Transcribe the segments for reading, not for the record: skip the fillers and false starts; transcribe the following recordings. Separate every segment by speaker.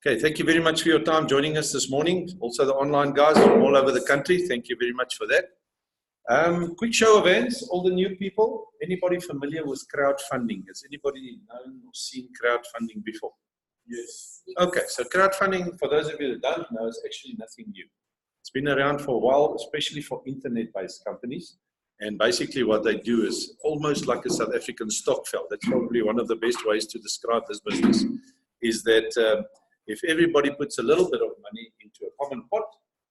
Speaker 1: Okay, thank you very much for your time joining us this morning. Also the online guys from all over the country, thank you very much for that. Quick show of hands, all the new people. Anybody familiar with crowdfunding? Has anybody known or seen crowdfunding before? Yes. Okay, so crowdfunding, for those of you that don't know, is actually nothing new. It's been around for a while, especially for internet-based companies. And basically what they do is almost like a South African stokvel. That's probably one of the best ways to describe this business, is that if everybody puts a little bit of money into a common pot,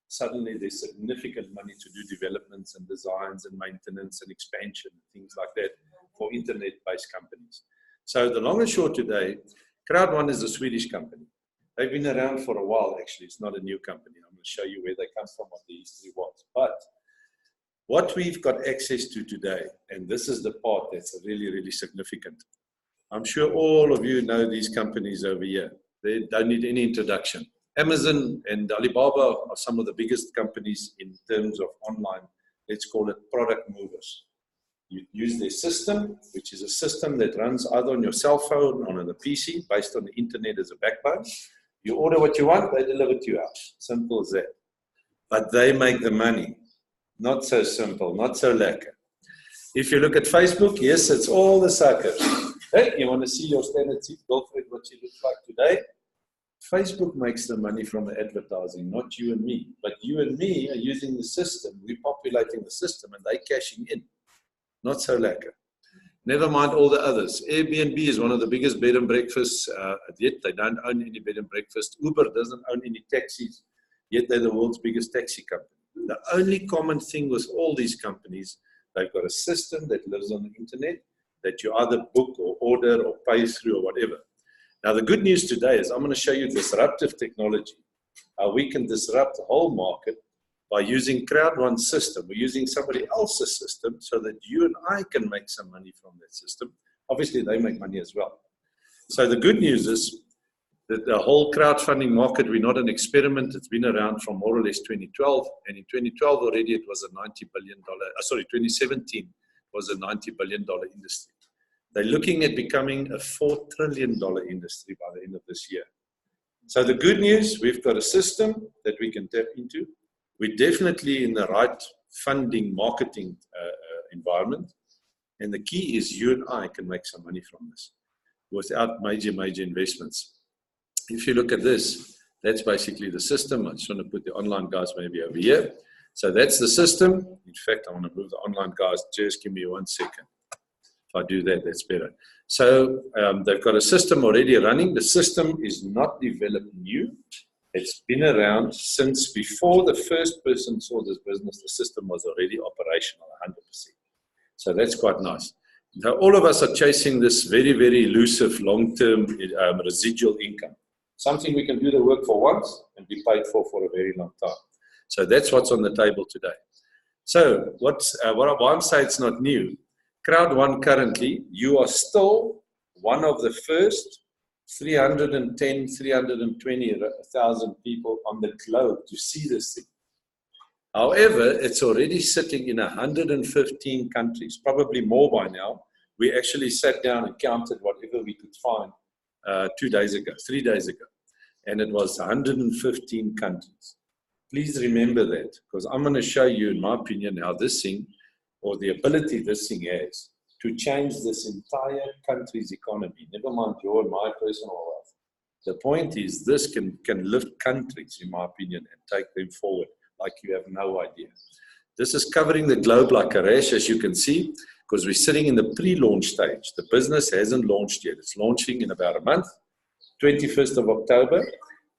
Speaker 1: suddenly there's significant money to do developments and designs and maintenance and expansion, things like that for internet-based companies. So the long and short today, Crowd1 is a Swedish company. They've been around for a while, actually. It's not a new company. I'm going to show you where they come from, what the history was. But what we've got access to today, and this is the part that's really, really significant. I'm sure all of you know these companies over here. They don't need any introduction. Amazon and Alibaba are some of the biggest companies in terms of online, let's call it product movers. You use their system, which is a system that runs either on your cell phone or on a PC, based on the internet as a backbone. You order what you want, they deliver to your house. Simple as that. But they make the money. Not so simple, not so lekker. If you look at Facebook, yes, it's all the suckers. Hey, you want to see your standard girlfriend, what she looks like today? Facebook makes the money from the advertising, not you and me. But you and me are using the system, we're populating the system, and they're cashing in. Not so lekker. Never mind all the others. Airbnb is one of the biggest bed and breakfasts, yet they don't own any bed and breakfast. Uber doesn't own any taxis, yet they're the world's biggest taxi company. The only common thing with all these companies, they've got a system that lives on the internet that you either book or order or pay through or whatever. Now, the good news today is I'm going to show you disruptive technology, how we can disrupt the whole market by using Crowd1's system. We're using somebody else's system so that you and I can make some money from that system. Obviously, they make money as well. So the good news is that the whole crowdfunding market, we're not an experiment. It's been around from more or less 2012. And in 2012 already, it was a $90 billion, 2017 was a $90 billion industry. They're looking at becoming a $4 trillion industry by the end of this year. So the good news, we've got a system that we can tap into. We're definitely in the right funding, marketing environment. And the key is you and I can make some money from this without major investments. If you look at this, that's basically the system. I just want to put the online guys maybe over here. So that's the system. In fact, I want to move the online guys. Just give me 1 second. If I do that, that's better. So they've got a system already running. The system is not developed new. It's been around since before the first person saw this business. The system was already operational 100%. So that's quite nice. Now, all of us are chasing this very, very elusive long-term residual income. Something we can do the work for once and be paid for a very long time. So that's what's on the table today. So what I'm saying, it's not new. Crowd1 currently, you are still one of the first 320,000 people on the globe to see this thing. However, it's already sitting in 115 countries, probably more by now. We actually sat down and counted whatever we could find 3 days ago, and it was 115 countries. Please remember that, because I'm going to show you, in my opinion, how this thing, or the ability this thing has, to change this entire country's economy, never mind your and my personal wealth. The point is, this can lift countries, in my opinion, and take them forward like you have no idea. This is covering the globe like a rash, as you can see, because we're sitting in the pre-launch stage. The business hasn't launched yet. It's launching in about a month, 21st of October.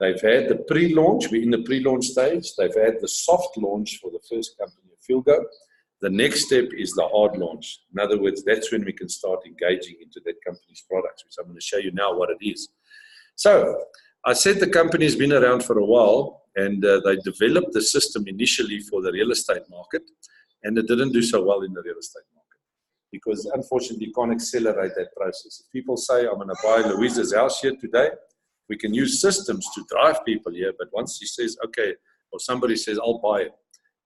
Speaker 1: They've had the pre-launch. We're in the pre-launch stage. They've had the soft launch for the first company, Filgo. The next step is the hard launch. In other words, that's when we can start engaging into that company's products, which I'm going to show you now what it is. So I said the company's been around for a while, and they developed the system initially for the real estate market, and it didn't do so well in the real estate market because, unfortunately, you can't accelerate that process. If people say, I'm going to buy Louisa's house here today, we can use systems to drive people here, but once she says, okay, or somebody says, I'll buy it,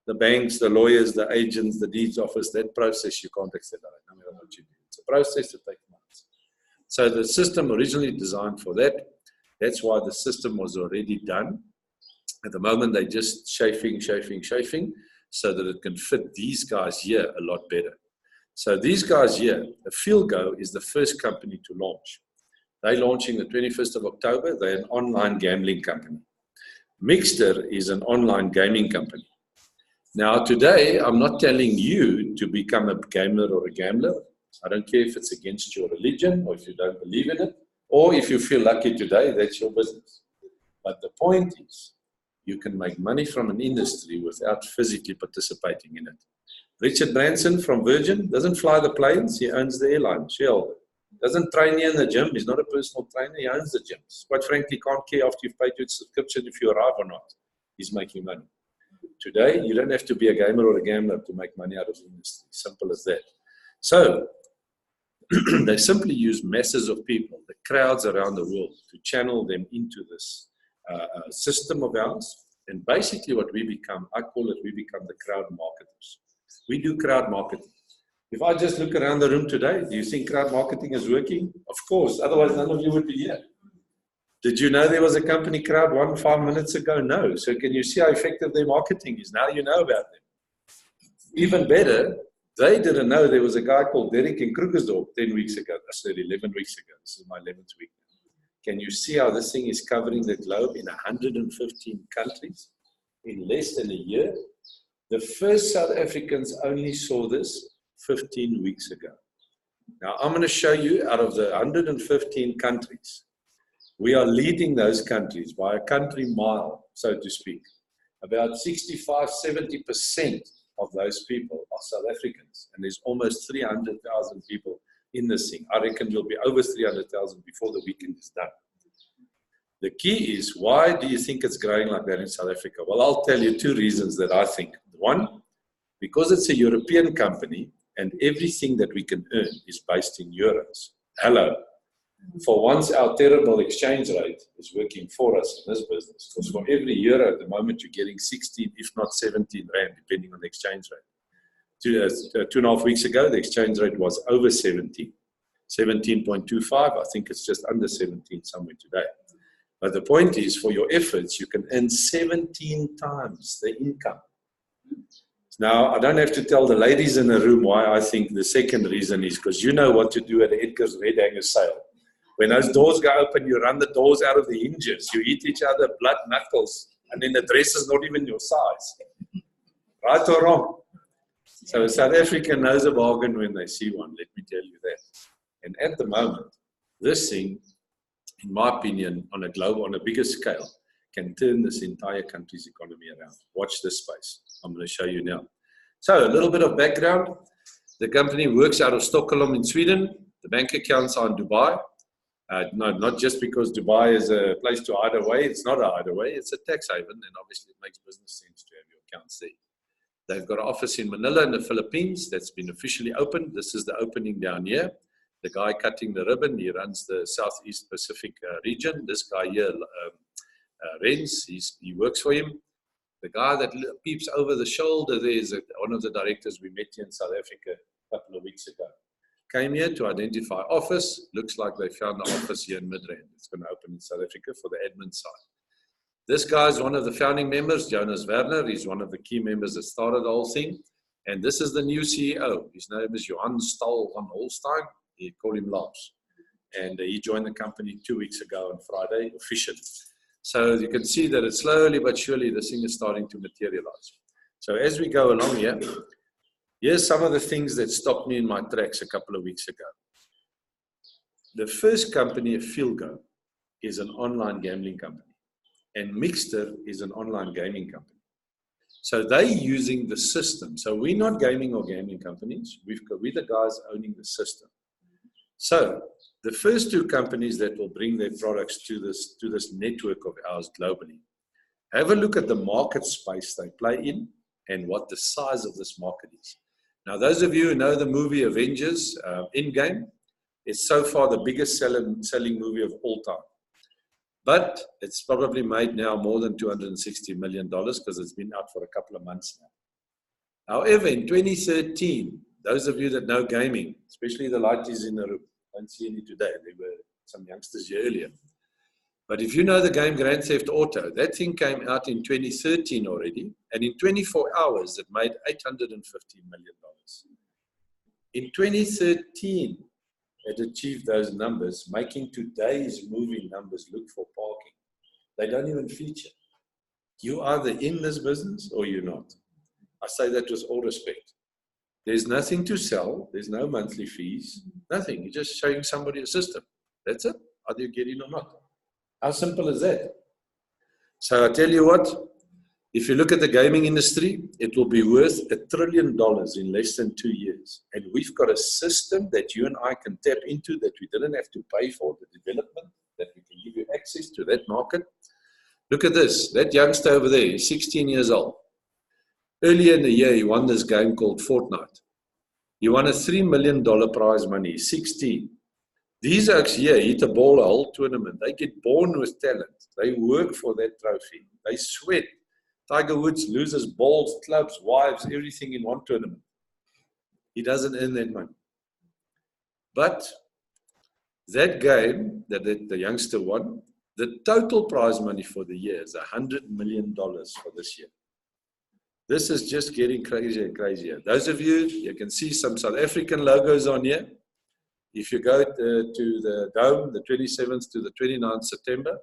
Speaker 1: the banks, the lawyers, the agents, the deeds office, that process you can't accelerate, no matter what you do. It's a process that takes months. So the system originally designed for that. That's why the system was already done. At the moment, they're just chafing, so that it can fit these guys here a lot better. So these guys here, FieldGo is the first company to launch. They're launching the 21st of October. They're an online gambling company. Mixter is an online gaming company. Now, today, I'm not telling you to become a gamer or a gambler. I don't care if it's against your religion or if you don't believe in it, or if you feel lucky today, that's your business. But the point is, you can make money from an industry without physically participating in it. Richard Branson from Virgin doesn't fly the planes, he owns the airline, shareholder. Doesn't train you in the gym, he's not a personal trainer, he owns the gyms. Quite frankly, can't care after you've paid your subscription if you arrive or not. He's making money. Today, you don't have to be a gamer or a gambler to make money out of the industry. Simple as that. So, they simply use masses of people, the crowds around the world, to channel them into this system of ours. And basically what we become, I call it, we become the crowd marketers. We do crowd marketing. If I just look around the room today, do you think crowd marketing is working? Of course, otherwise none of you would be here. Did you know there was a company, Crowd1, 5 minutes ago? No. So can you see how effective their marketing is? Now you know about them. Even better, they didn't know there was a guy called Derek in Krugersdorp 10 weeks ago. I said 11 weeks ago. This is my 11th week. Can you see how this thing is covering the globe in 115 countries in less than a year? The first South Africans only saw this 15 weeks ago. Now, I'm going to show you out of the 115 countries, we are leading those countries by a country mile, so to speak. About 65–70% of those people are South Africans, and there's almost 300,000 people in this thing. I reckon there'll be over 300,000 before the weekend is done. The key is, why do you think it's growing like that in South Africa? Well, I'll tell you 2 reasons that I think. One, because it's a European company, and everything that we can earn is based in euros. Hello. For once, our terrible exchange rate is working for us in this business. Because for every euro at the moment, you're getting 16, if not 17 rand, depending on the exchange rate. 2.5 weeks ago, the exchange rate was over 17. 17.25, I think it's just under 17 somewhere today. But the point is, for your efforts, you can earn 17 times the income. Now, I don't have to tell the ladies in the room why I think the second reason is because you know what to do at the Edgar's Red Hanger sale. When those doors go open, you run the doors out of the hinges. You hit each other, blood knuckles, and then the dress is not even your size. Right or wrong? So South Africa knows a bargain when they see one, let me tell you that. And at the moment, this thing, in my opinion, on a global, on a bigger scale, can turn this entire country's economy around. Watch this space. I'm going to show you now. So a little bit of background. The company works out of Stockholm in Sweden. The bank accounts are in Dubai. No, not just because Dubai is a place to hide away. It's not a hideaway. It's a tax haven, and obviously it makes business sense to have your accounts there. They've got an office in Manila in the Philippines that's been officially opened. This is the opening down here. The guy cutting the ribbon, he runs the Southeast Pacific region. This guy here, Renz, he works for him. The guy that peeps over the shoulder there is one of the directors we met here in South Africa a couple of weeks ago. Came here to identify office. Looks like they found the office here in Midrand. It's going to open in South Africa for the admin side. This guy is one of the founding members, Jonas Werner. He's one of the key members that started the whole thing. And this is the new CEO. His name is Johan Stahl van Holstein. He called him Lars. And he joined the company 2 weeks ago on Friday, officially. So you can see that it's slowly but surely this thing is starting to materialize. So as we go along here, here's some of the things that stopped me in my tracks a couple of weeks ago. The first company, FieldGo, is an online gambling company. And Mixter is an online gaming company. So they're using the system. So we're not gaming or gambling companies. We're the guys owning the system. So the first 2 companies that will bring their products to this network of ours globally, have a look at the market space they play in and what the size of this market is. Now, those of you who know the movie Avengers Endgame, it's so far the biggest selling movie of all time. But it's probably made now more than $260 million because it's been out for a couple of months now. However, in 2013, those of you that know gaming, especially the lighties in the room, don't see any today. There were some youngsters here earlier. But if you know the game Grand Theft Auto, that thing came out in 2013 already, and in 24 hours it made $850 million. In 2013, it achieved those numbers, making today's movie numbers look for parking. They don't even feature. You either in this business or you're not. I say that with all respect. There's nothing to sell. There's no monthly fees. Nothing. You're just showing somebody a system. That's it. Either you get in or not. How simple is that? So I tell you what, if you look at the gaming industry, it will be worth $1 trillion in less than 2 years. And we've got a system that you and I can tap into that we didn't have to pay for, the development, that we can give you access to that market. Look at this. That youngster over there, he's 16 years old. Earlier in the year, he won this game called Fortnite. He won a $3 million prize money, 16. These oaks here hit a ball a whole tournament. They get born with talent. They work for that trophy. They sweat. Tiger Woods loses balls, clubs, wives, everything in one tournament. He doesn't earn that money. But that game that the youngster won, the total prize money for the year is $100 million for this year. This is just getting crazier and crazier. Those of you, you can see some South African logos on here. If you go to the Dome, the 27th to the 29th September,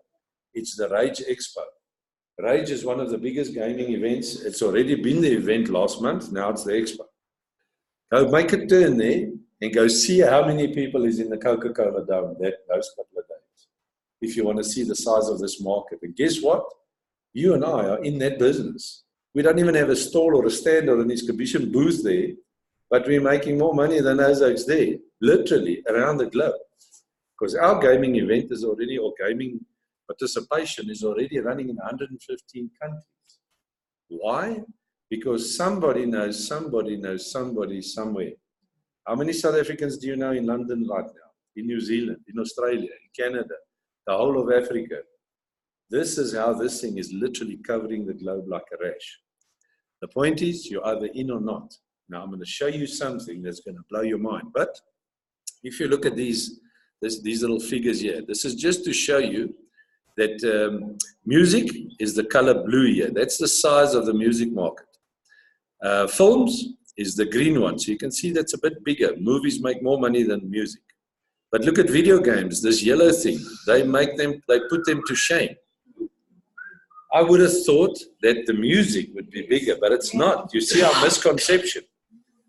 Speaker 1: it's the Rage Expo. Rage is one of the biggest gaming events. It's already been the event last month. Now it's the Expo. Go make a turn there and go see how many people is in the Coca-Cola Dome those couple of days. If you want to see the size of this market. And guess what? You and I are in that business. We don't even have a stall or a stand or an exhibition booth there, but we're making more money than those oaks there, literally around the globe. Because our gaming event is already, or gaming participation is already running in 115 countries. Why? Because somebody knows somebody somewhere. How many South Africans do you know in London right now? In New Zealand, in Australia, in Canada, the whole of Africa? This is how this thing is literally covering the globe like a rash. The point is, you're either in or not. Now, I'm going to show you something that's going to blow your mind. But if you look at these little figures here, this is just to show you that music is the color blue here. That's the size of the music market. Films is the green one. So you can see that's a bit bigger. Movies make more money than music. But look at video games, this yellow thing. They put them to shame. I would have thought that the music would be bigger, but it's not. You see our misconception.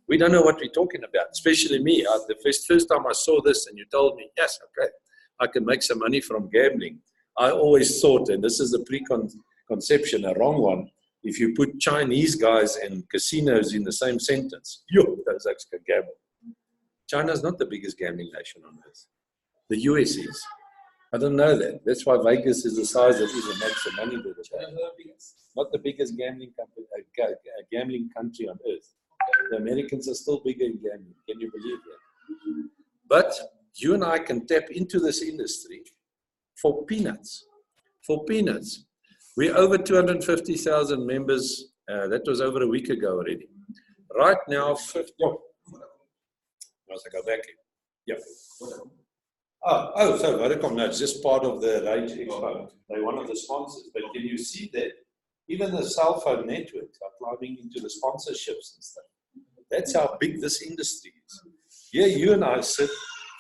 Speaker 1: We don't know what we're talking about, especially me. The first time I saw this and you told me, yes, okay, I can make some money from gambling. I always thought, and this is a preconception, a wrong one, if you put Chinese guys and casinos in the same sentence, those guys can gamble. China's not the biggest gambling nation on earth. The US is. I don't know that. That's why Vegas is the size it is and makes the money with it. Not the biggest gambling country on earth. The Americans are still bigger in gambling. Can you believe that? But you and I can tap into this industry for peanuts. For peanuts. We're over 250,000 members. That was over a week ago already. Right now, Once I go back in. Yeah. So Vodacom, no, it's just part of the Rage Expo. They're one of the sponsors. But can you see that even the cell phone networks are climbing into the sponsorships and stuff? That's how big this industry is. Here, you and I sit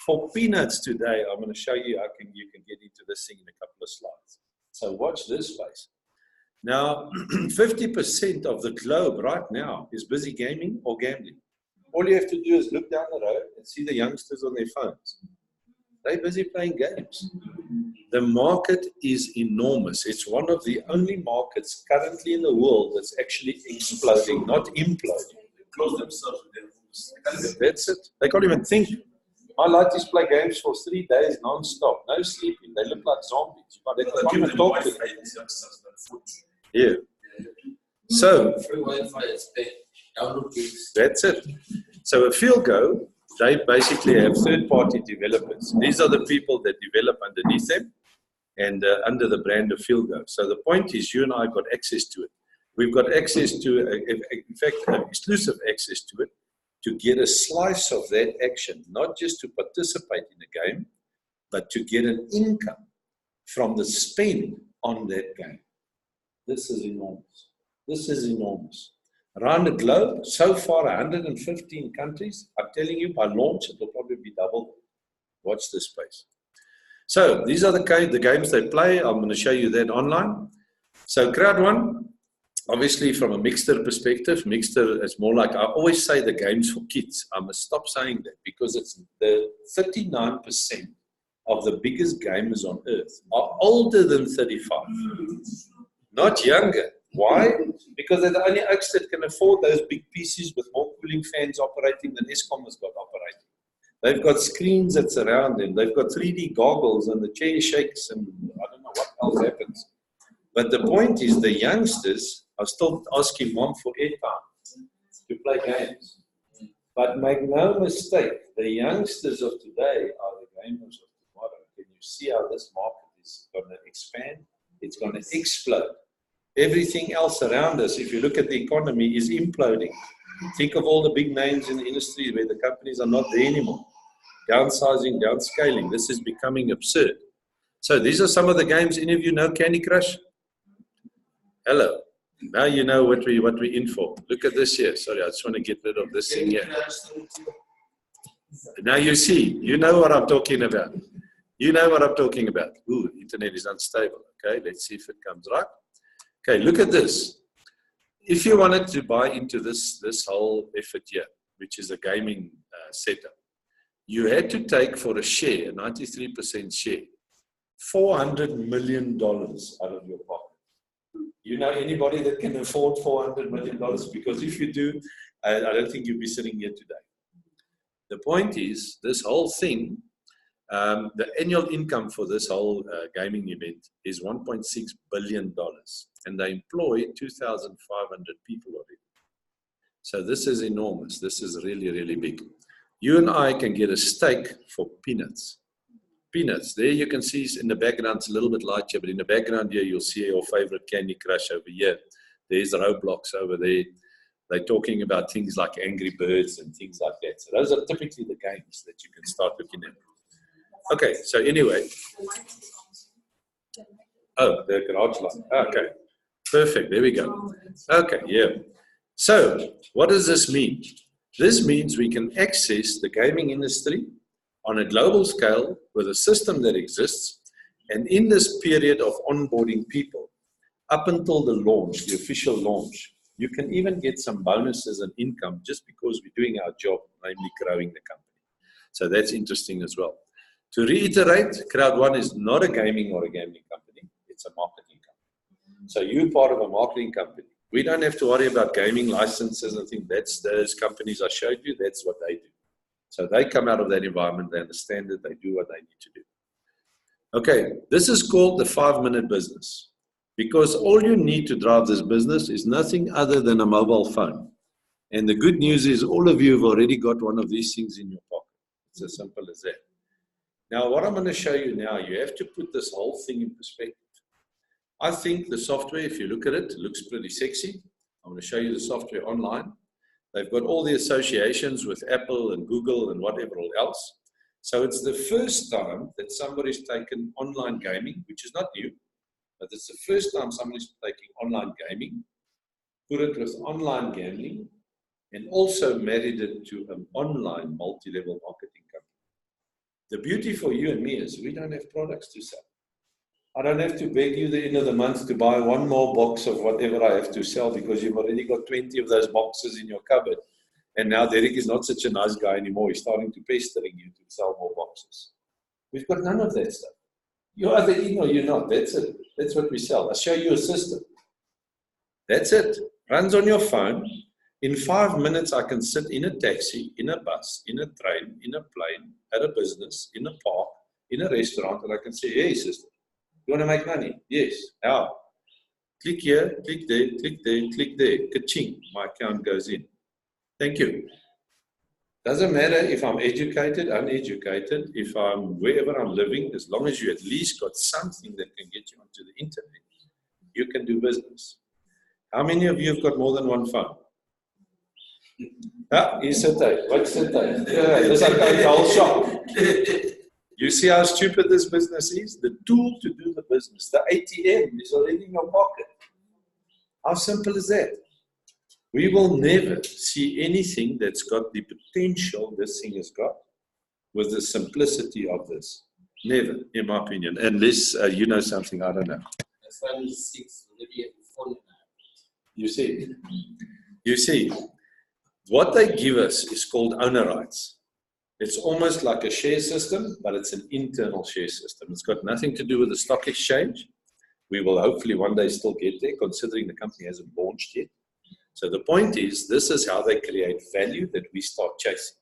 Speaker 1: for peanuts today. I'm going to show you how you can get into this thing in a couple of slides. So watch this space. Now, 50% of the globe right now is busy gaming or gambling. All you have to do is look down the road and see the youngsters on their phones. They're busy playing games. The market is enormous. It's one of the only markets currently in the world that's actually exploding, not imploding. They close themselves with their rooms. That's it. They can't even think. My lighties play games for 3 days non-stop. No sleeping. They look like zombies. But they can't even talk to them. Yeah. So, that's it. So a FieldGo, they basically have third-party developers. These are the people that develop underneath them and under the brand of FieldGo. So the point is, you and I got access to it. We've got access to, in fact, exclusive access to it, to get a slice of that action, not just to participate in the game, but to get an income from the spend on that game. This is enormous. This is enormous. Around the globe, so far 115 countries. I'm telling you, by launch, it will probably be double. Watch this space. So these are the games they play. I'm going to show you that online. So Crowd1, obviously from a Mixter perspective, Mixter is more like, I always say the games for kids. I must stop saying that because it's the 39% of the biggest gamers on earth are older than 35, not younger. Why? Because they're the only oaks that can afford those big PCs with more cooling fans operating than Eskom has got operating. They've got screens that surround them. They've got 3D goggles and the chair shakes and I don't know what else happens. But the point is the youngsters are still asking mom for airtime to play games. But make no mistake, the youngsters of today are the gamers of tomorrow. Can you see how this market is going to expand? It's going to explode. Everything else around us, if you look at the economy, is imploding. Think of all the big names in the industry where the companies are not there anymore. Downsizing, downscaling. This is becoming absurd. So these are some of the games. Any of you know Candy Crush? Hello. Now you know what we're in for. Look at this here. Sorry, I just want to get rid of this thing here. Now you see. You know what I'm talking about. You know what I'm talking about. Ooh, internet is unstable. Okay, let's see if it comes right. Okay, look at this. If you wanted to buy into this whole effort here, which is a gaming setup, you had to take for a share, a 93% share, $400 million out of your pocket. You know anybody that can afford $400 million? Because if you do, I don't think you'll be sitting here today. The point is, this whole thing, the annual income for this whole gaming event is $1.6 billion. And they employ 2,500 people already. So this is enormous. This is really, really big. You and I can get a steak for peanuts. Peanuts. There you can see in the background, it's a little bit light here, but in the background here, you'll see your favorite Candy Crush over here. There's Roblox over there. They're talking about things like Angry Birds and things like that. So those are typically the games that you can start looking at. Okay, so anyway. Oh, the garage light. Okay. Perfect, there we go. Okay, yeah. So, what does this mean? This means we can access the gaming industry on a global scale with a system that exists, and in this period of onboarding people, up until the launch, the official launch, you can even get some bonuses and income just because we're doing our job, namely growing the company. So that's interesting as well. To reiterate, Crowd1 is not a gaming or a gambling company, it's a marketing company. So you're part of a marketing company. We don't have to worry about gaming licenses and things. That's those companies I showed you, that's what they do. So they come out of that environment, they understand it, they do what they need to do. Okay, this is called the 5-minute business. Because all you need to drive this business is nothing other than a mobile phone. And the good news is all of you have already got one of these things in your pocket. It's as simple as that. Now, what I'm going to show you now, you have to put this whole thing in perspective. I think the software, if you look at it, looks pretty sexy. I'm going to show you the software online. They've got all the associations with Apple and Google and whatever else. So it's the first time that somebody's taken online gaming, which is not new, but it's the first time somebody's taking online gaming, put it with online gambling, and also married it to an online multi-level marketing company. The beauty for you and me is we don't have products to sell. I don't have to beg you the end of the month to buy one more box of whatever I have to sell because you've already got 20 of those boxes in your cupboard. And now Derek is not such a nice guy anymore. He's starting to pestering you to sell more boxes. We've got none of that stuff. You're either in or you're not. That's it. That's what we sell. I'll show you a system. That's it. Runs on your phone. In 5 minutes, I can sit in a taxi, in a bus, in a train, in a plane, at a business, in a park, in a restaurant, and I can say, hey, sister, you want to make money? Yes. How? Click here, click there, click there, click there. Ka-ching. My account goes in. Thank you. Doesn't matter if I'm educated, uneducated, if I'm wherever I'm living, as long as you at least got something that can get you onto the internet, you can do business. How many of you have got more than one phone? Ja, hier sit hy. Wat sit hy? Ja, dis 'n whole shop. You see how stupid this business is? The tool to do the business, the ATM, is already in your pocket. How simple is that? We will never see anything that's got the potential this thing has got with the simplicity of this. Never, in my opinion. Unless you know something I don't know. You see, what they give us is called owner rights. It's almost like a share system, but it's an internal share system. It's got nothing to do with the stock exchange. We will hopefully one day still get there, considering the company hasn't launched yet. So the point is, this is how they create value that we start chasing.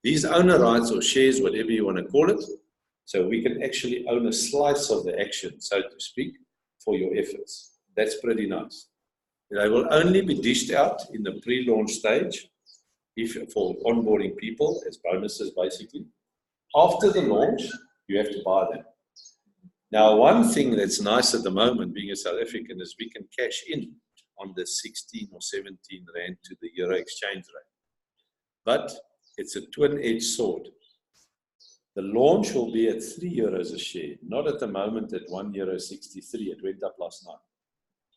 Speaker 1: These owner rights or shares, whatever you want to call it, so we can actually own a slice of the action, so to speak, for your efforts. That's pretty nice. They will only be dished out in the pre-launch stage for onboarding people as bonuses, basically. After the launch, you have to buy them. Now, one thing that's nice at the moment, being a South African, is we can cash in on the 16 or 17 rand to the euro exchange rate. But it's a twin-edged sword. The launch will be at 3 euros a share, not at the moment at €1.63. It went up last night.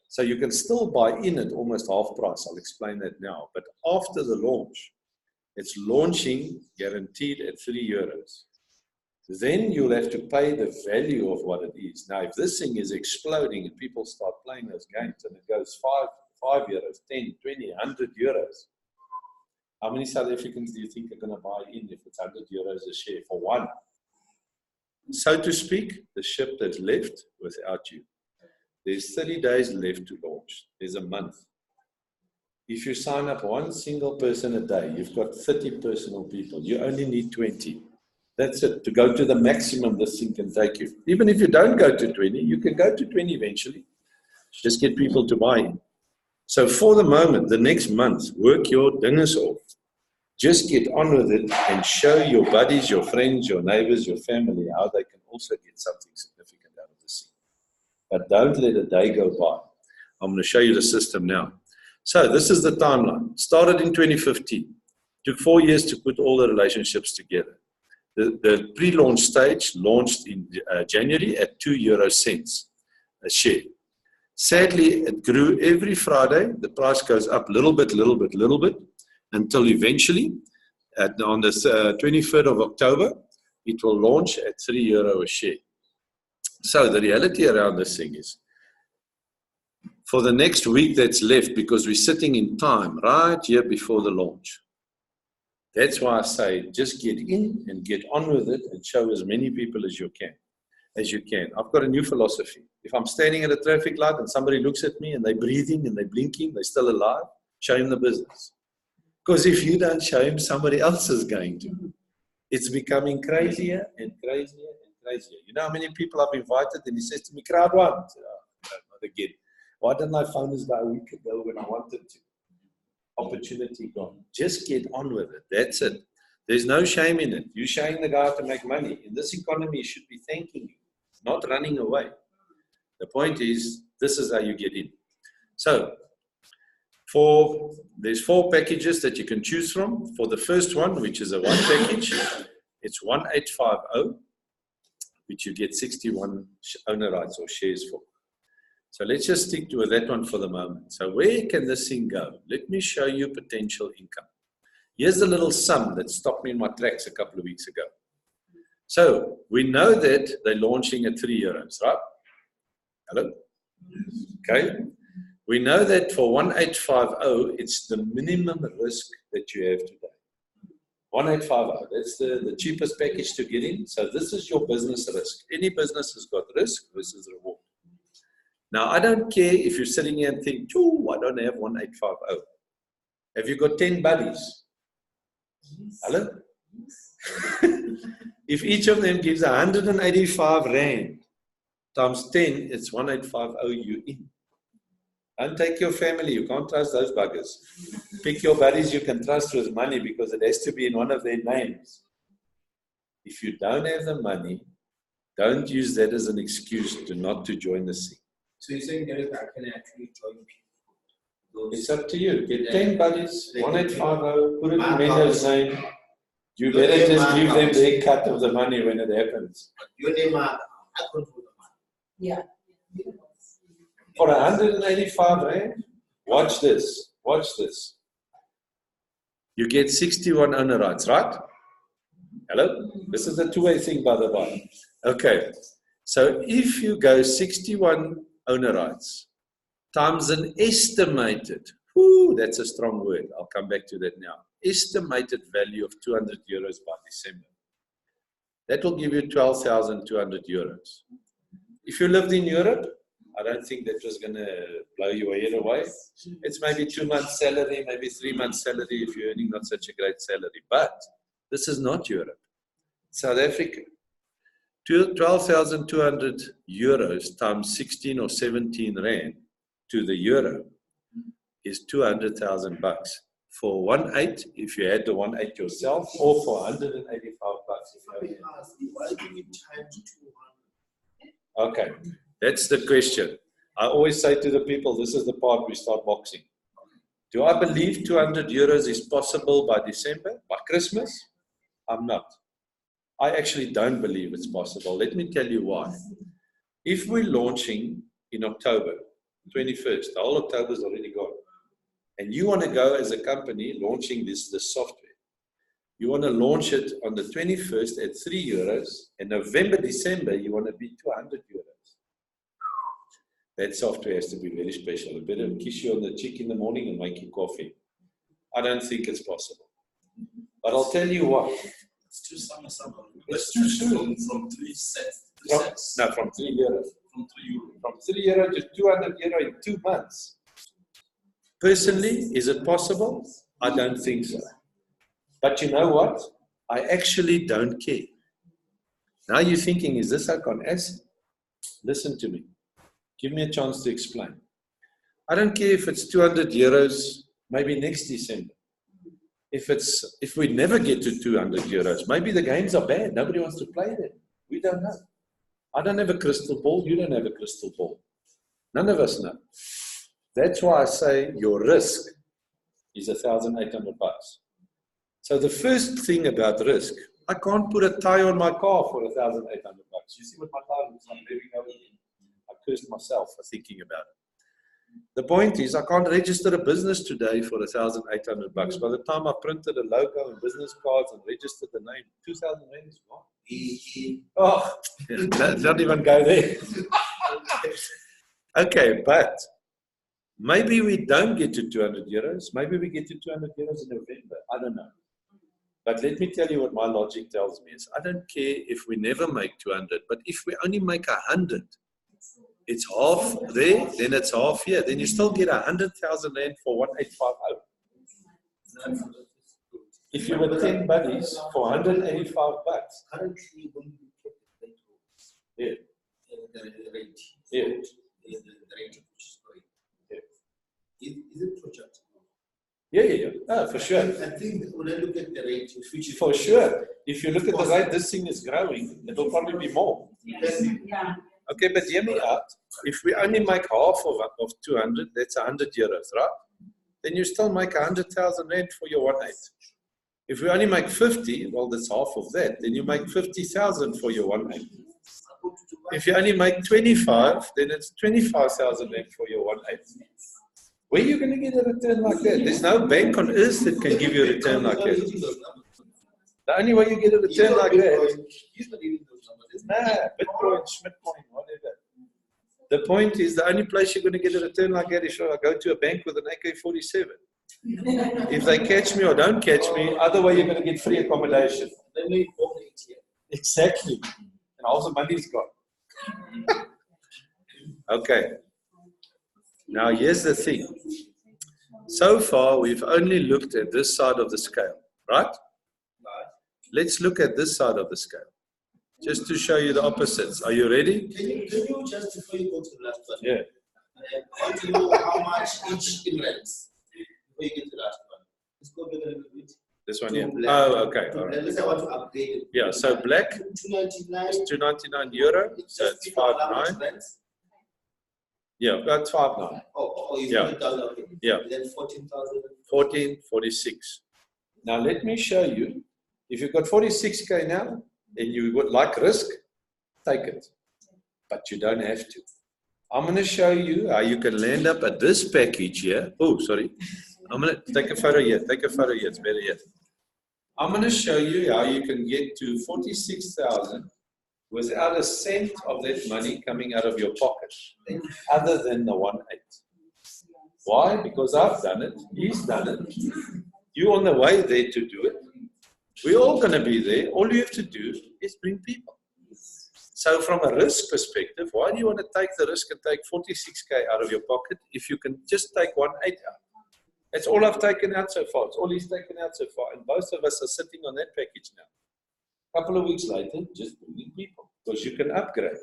Speaker 1: So you can still buy in at almost half price. I'll explain that now. But after the launch, it's launching guaranteed at 3 euros. Then you'll have to pay the value of what it is. Now, if this thing is exploding and people start playing those games and it goes 5 euros, 10, 20, 100 euros, how many South Africans do you think are going to buy in if it's 100 euros a share for one? So to speak, the ship that's left without you. There's 30 days left to launch. There's a month. If you sign up one single person a day, you've got 30 personal people. You only need 20. That's it. To go to the maximum this thing can take you. Even if you don't go to 20, you can go to 20 eventually. Just get people to buy in. So for the moment, the next month, work your diners off. Just get on with it and show your buddies, your friends, your neighbors, your family how they can also get something significant out of this thing. But don't let a day go by. I'm going to show you the system now. So this is the timeline. Started in 2015. Took 4 years to put all the relationships together. The pre-launch stage launched in January at 2 euro cents a share. Sadly, it grew every Friday. The price goes up little bit, until eventually, on the 23rd of October, it will launch at 3 euro a share. So the reality around this thing is, for the next week that's left, because we're sitting in time right here before the launch, that's why I say just get in and get on with it and show as many people as you can. I've got a new philosophy. If I'm standing at a traffic light and somebody looks at me and they're breathing and they're blinking, they're still alive, show him the business. Because if you don't show him, somebody else is going to. It's becoming crazier and crazier and crazier. You know how many people I've invited and he says to me, Crowd1. I said, oh, not again. Why didn't I phone this guy a week ago when I wanted to? Opportunity gone. Just get on with it. That's it. There's no shame in it. You're showing the guy to make money. In this economy, he should be thanking you, not running away. The point is, this is how you get in. So, there's 4 packages that you can choose from. For the first one, which is a one package, it's 1850, which you get 61 owner rights or shares for. So let's just stick to that one for the moment. So where can this thing go? Let me show you potential income. Here's the little sum that stopped me in my tracks a couple of weeks ago. So we know that they're launching at 3 euros, right? Hello? Okay. We know that for 1850, it's the minimum risk that you have today. 1850, that's the cheapest package to get in. So this is your business risk. Any business has got risk versus reward. Now, I don't care if you're sitting here and think, oh, I don't have 1850. Have you got 10 buddies? Yes. Hello? Yes. If each of them gives 185 rand times 10, it's 1850 you in. Don't take your family. You can't trust those buggers. Pick your buddies you can trust with money because it has to be in one of their names. If you don't have the money, don't use that as an excuse not to join the scene.
Speaker 2: So you're saying that I can actually join people?
Speaker 1: It's up to you. Get 10 buddies, 1850, put it in Mendo's name. You better just give them their cut of the money when it happens.
Speaker 2: Your name, I control the money.
Speaker 3: Yeah.
Speaker 1: For 185 rand, watch this. Watch this. You get 61 owner rights, right? Hello? This is a two-way thing, by the way. Okay. So if you go 61 owner rights times an estimated, that's a strong word. I'll come back to that now. Estimated value of 200 euros by December. That will give you 12,200 euros. If you lived in Europe, I don't think that was going to blow your head away. It's maybe 2 months' salary, maybe 3 months' salary if you're earning not such a great salary. But this is not Europe. South Africa. 12,200 euros times 16 or 17 rand to the euro is 200,000 bucks. For 1/8, if you had the 1/8 yourself, or for 185 bucks. Okay, that's the question. I always say to the people, this is the part we start boxing. Do I believe 200 euros is possible by December, by Christmas? I'm not. I actually don't believe it's possible. Let me tell you why. If we're launching in October, 21st, the whole October is already gone, and you want to go as a company launching this software, you want to launch it on the 21st at 3 euros, and November, December, you want to be 200 euros. That software has to be very special. It better kiss you on the cheek in the morning and make you coffee. I don't think it's possible. But I'll tell you what.
Speaker 4: It's too summer.
Speaker 1: It's too soon.
Speaker 4: From 3 cents.
Speaker 1: No, from 3 euros.
Speaker 4: From 3 euro.
Speaker 1: From 3 euro to 200 euro in 2 months. Personally, is it possible? I don't think so. But you know what? I actually don't care. Now you're thinking, is this like on acid? Listen to me. Give me a chance to explain. I don't care if it's 200 euros, maybe next December. If we never get to 200 euros, maybe the games are bad. Nobody wants to play them. We don't know. I don't have a crystal ball. You don't have a crystal ball. None of us know. That's why I say your risk is 1,800 bucks. So the first thing about risk, I can't put a tie on my car for 1,800 bucks. You see what my car looks like? There we go. I cursed myself for thinking about it. The point is, I can't register a business today for 1,800 bucks. By the time I printed a logo and business cards and registered the name, 2,000 rand is gone. Oh, don't even go there. Okay, but maybe we don't get to 200 euros. Maybe we get to 200 euros in November. I don't know. But let me tell you what my logic tells me is, I don't care if we never make 200, but if we only make 100, it's half there, then it's half here. Then you still get 100,000 rand for 1,850. If you were 10 buddies for 185 bucks.
Speaker 2: Currently, when you get the rates,
Speaker 1: Yeah.
Speaker 2: the rate,
Speaker 1: Yeah.
Speaker 2: the rate which is going, is it projected?
Speaker 1: Yeah. Oh, for sure.
Speaker 2: I think when I look at the rate, which is
Speaker 1: For sure. If you look at the rate this thing is growing, it will probably be more.
Speaker 3: Yeah.
Speaker 1: Okay, but hear me out. If we only make half of 200, that's 100 euros, right? Then you still make 100,000 rand for your 1/8. If we only make 50, well, that's half of that. Then you make 50,000 for your 1/8. If you only make 25, then it's 25,000 rand for your 1/8. Where are you going to get a return like that? There's no bank on earth that can give you a return like that. The only way you get a return like that, Bitcoin, Schmidtcoin, whatever. The point is, the only place you're going to get a return like that is if I go to a bank with an AK-47. If they catch me or don't catch me, other way you're going to get free accommodation.
Speaker 2: Then we own it here.
Speaker 1: Exactly. And all the money's gone. Okay. Now here's the thing. So far, we've only looked at this side of the scale, right? Let's look at this side of the scale, just to show you the opposites. Are you ready?
Speaker 2: Can you just, before you go to the last one?
Speaker 1: Yeah.
Speaker 2: I want to know how much each in rents before you get to the last one. Let's go back a little bit.
Speaker 1: This one
Speaker 2: To
Speaker 1: here.
Speaker 2: black.
Speaker 1: Oh, okay. All right.
Speaker 2: Unless I want to update it.
Speaker 1: Yeah, so black
Speaker 2: 299.
Speaker 1: is 299 euro, so it's 5.9. Yeah, that's 5.9.
Speaker 2: Oh, you
Speaker 1: Yeah.
Speaker 2: put it down, okay.
Speaker 1: Yeah.
Speaker 2: Then 14,000.
Speaker 1: 14.46. Now let me show you If you've got 46K now and you would like risk, take it. But you don't have to. I'm going to show you how you can land up at this package here. Oh, sorry. I'm going to take a photo here. Take a photo here. It's better yet. I'm going to show you how you can get to 46,000 without a cent of that money coming out of your pocket, other than the 1.8. Why? Because I've done it. He's done it. You're on the way there to do it. We're all going to be there. All you have to do is bring people. So from a risk perspective, why do you want to take the risk and take 46K out of your pocket if you can just take 1.8 out? That's all I've taken out so far. It's all he's taken out so far. And both of us are sitting on that package now. A couple of weeks later, just bringing people. Because you can upgrade.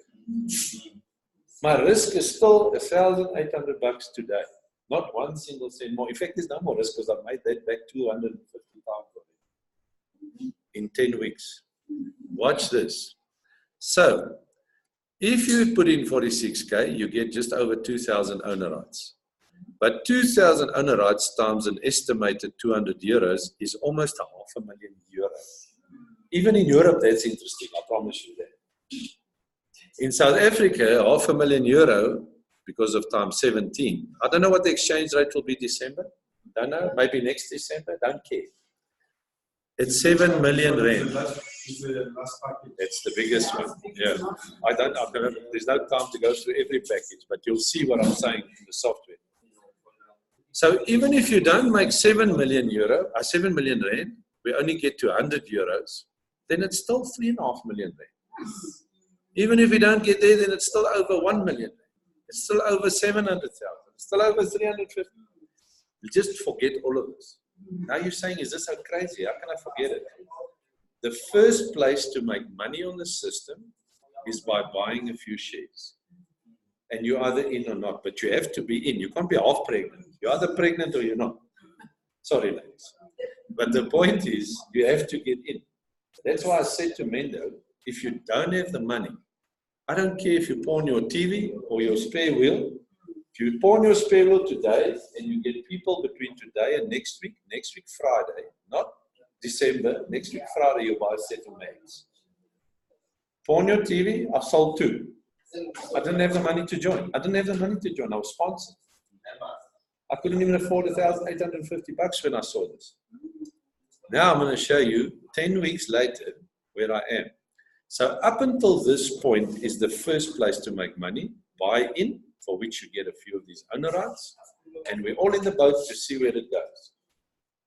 Speaker 1: My risk is still $1,800 today. Not one single cent more. In fact, there's no more risk because I've made that back 250 pounds already in 10 weeks. Watch this. So, if you put in 46K, you get just over 2,000 owner rights. But 2,000 owner rights times an estimated 200 euros is almost €500,000. Even in Europe, that's interesting, I promise you that. In South Africa, €500,000 because of times 17. I don't know what the exchange rate will be December. Don't know. Maybe next December. Don't care. It's 7 million rand. That's the biggest one. Yeah. There's no time to go through every package, but you'll see what I'm saying in the software. So even if you don't make 7 million rand, we only get to 100 euros, then it's still 3.5 million rand. Even if we don't get there, then it's still over 1 million rand. It's still over 700,000. It's still over 350. You just forget all of this. Now you're saying, is this so crazy? How can I forget it? The first place to make money on the system is by buying a few shares. And you're either in or not, but you have to be in. You can't be half pregnant. You're either pregnant or you're not. Sorry, ladies. But the point is, you have to get in. That's why I said to Mendo, if you don't have the money, I don't care if you pawn your TV or your spare wheel. If you pawn your spare wheel today and you get people between today and next week Friday, not December, next week Friday you buy a set of mags. Pawn your TV, I've sold 2. I didn't have the money to join. I was sponsored. I couldn't even afford $1,850 when I saw this. Now I'm going to show you 10 weeks later where I am. So up until this point is the first place to make money, buy in, for which you get a few of these owner rights, and we're all in the boat to see where it goes.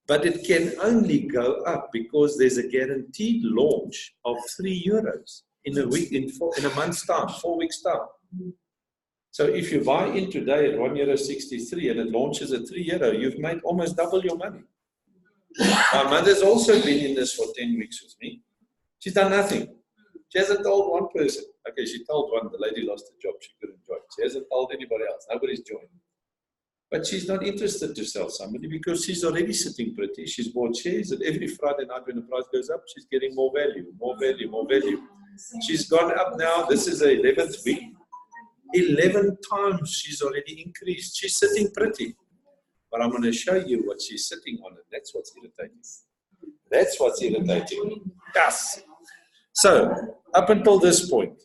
Speaker 1: But it can only go up because there's a guaranteed launch of €3 in a week, in a month's time, 4 weeks' time. So if you buy in today at €1.63 and it launches at €3, you've made almost double your money. My mother's also been in this for 10 weeks with me. She's done nothing. She hasn't told one person. Okay, she told one, the lady lost her job, she couldn't join. She hasn't told anybody else, nobody's joined. But she's not interested to sell somebody because she's already sitting pretty. She's bought shares, and every Friday night when the price goes up, she's getting more value, more value, more value. She's gone up now, this is the 11th week. 11 times she's already increased. She's sitting pretty. But I'm going to show you what she's sitting on, and that's what's irritating. That's what's irritating. Yes. So, up until this point,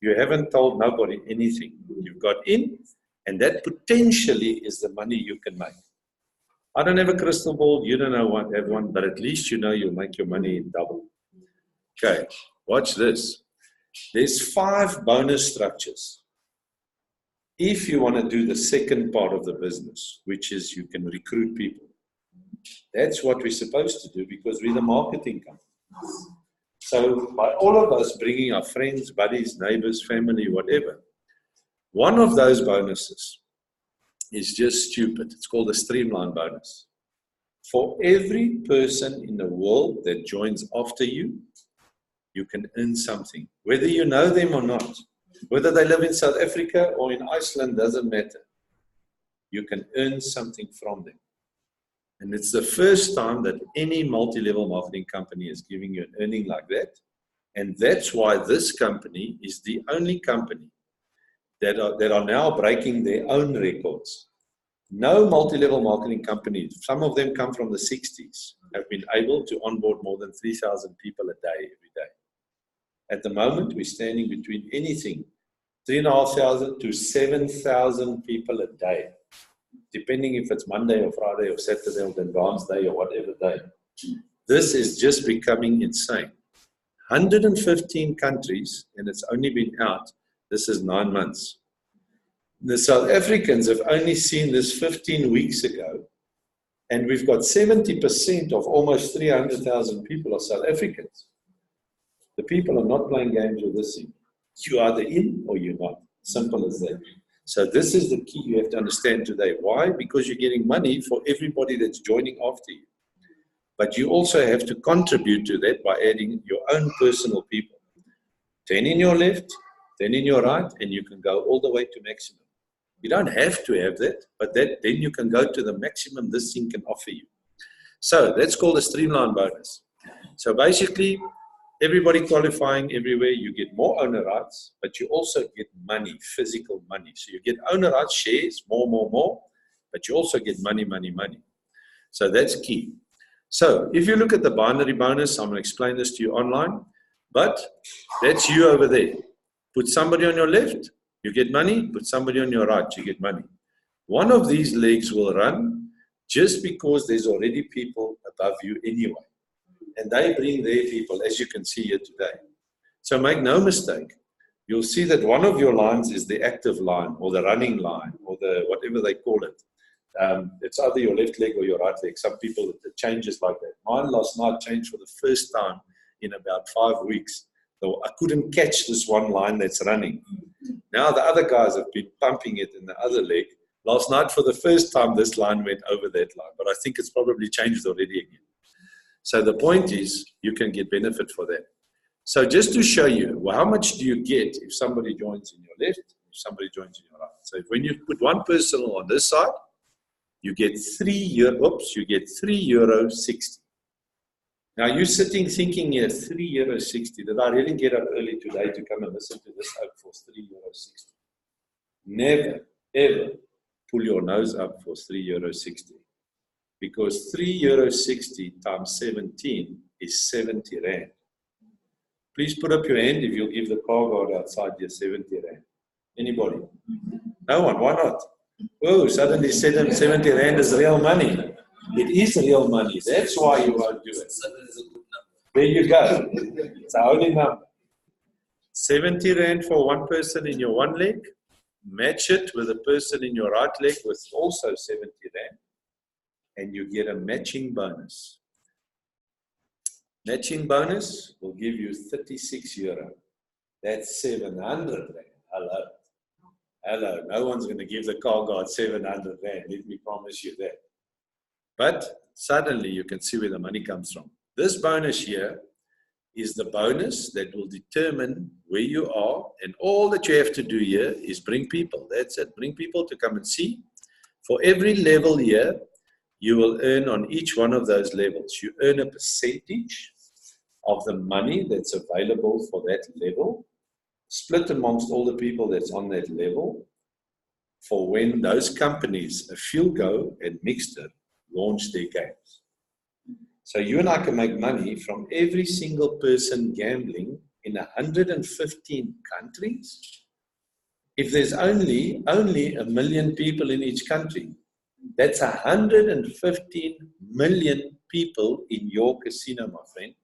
Speaker 1: you haven't told nobody anything. You've got in, and that potentially is the money you can make. I don't have a crystal ball, you don't have one, but at least you know you'll make your money in double. Okay, watch this. There's 5 bonus structures. If you want to do the second part of the business, which is you can recruit people. That's what we're supposed to do because we're the marketing company. So by all of us bringing our friends, buddies, neighbors, family, whatever, one of those bonuses is just stupid. It's called a streamline bonus. For every person in the world that joins after you, you can earn something, whether you know them or not. Whether they live in South Africa or in Iceland, doesn't matter. You can earn something from them. And it's the first time that any multi-level marketing company is giving you an earning like that. And that's why this company is the only company that are now breaking their own records. No multi-level marketing company, some of them come from the 60s, have been able to onboard more than 3,000 people a day, every day. At the moment, we're standing between anything, 3,500 to 7,000 people a day, depending if it's Monday or Friday or Saturday or Advanced Day or whatever day. This is just becoming insane. 115 countries, and it's only been out, this is 9 months. The South Africans have only seen this 15 weeks ago, and we've got 70% of almost 300,000 people are South Africans. The people are not playing games with this thing. You're either in or you're not. Simple as that. So this is the key you have to understand today. Why? Because you're getting money for everybody that's joining after you. But you also have to contribute to that by adding your own personal people. 10 in your left, 10 in your right, and you can go all the way to maximum. You don't have to have that, but then you can go to the maximum this thing can offer you. So that's called a streamline bonus. So basically, everybody qualifying everywhere, you get more owner rights, but you also get money, physical money. So you get owner rights, shares, more, but you also get money. So that's key. So if you look at the binary bonus, I'm going to explain this to you online, but that's you over there. Put somebody on your left, you get money. Put somebody on your right, you get money. One of these legs will run just because there's already people above you anyway. And they bring their people, as you can see here today. So make no mistake, you'll see that one of your lines is the active line or the running line or the whatever they call it. It's either your left leg or your right leg. Some people, it changes like that. Mine last night changed for the first time in about 5 weeks. So I couldn't catch this one line that's running. Now the other guys have been pumping it in the other leg. Last night for the first time this line went over that line, but I think it's probably changed already again. So the point is you can get benefit for that. So just to show you, well, how much do you get if somebody joins in your left, if somebody joins in your right? So when you put one person on this side, you get €3.60. Now you're sitting thinking here, €3.60. Did I really get up early today to come and listen to this out for €3.60? Never, ever pull your nose up for €3.60. Because €3.60 times 17 is 70 Rand. Please put up your hand if you'll give the car guard outside your 70 Rand. Anybody? No one, why not? Oh, suddenly 70 Rand is real money. It is real money. That's why you won't do it. There you go. It's the only number. 70 Rand for one person in your one leg. Match it with a person in your right leg with also 70 Rand. And you get a matching bonus. Matching bonus will give you €36. That's 700 Rand. Hello. No one's going to give the car guard 700 Rand. Let me promise you that. But suddenly you can see where the money comes from. This bonus here is the bonus that will determine where you are. And all that you have to do here is bring people. That's it. Bring people to come and see. For every level here, you will earn on each one of those levels. You earn a percentage of the money that's available for that level, split amongst all the people that's on that level for when those companies, a few go and Mixter, launch their games. So you and I can make money from every single person gambling in 115 countries. If there's only 1 million people in each country, that's 115 million people in your casino, my friend.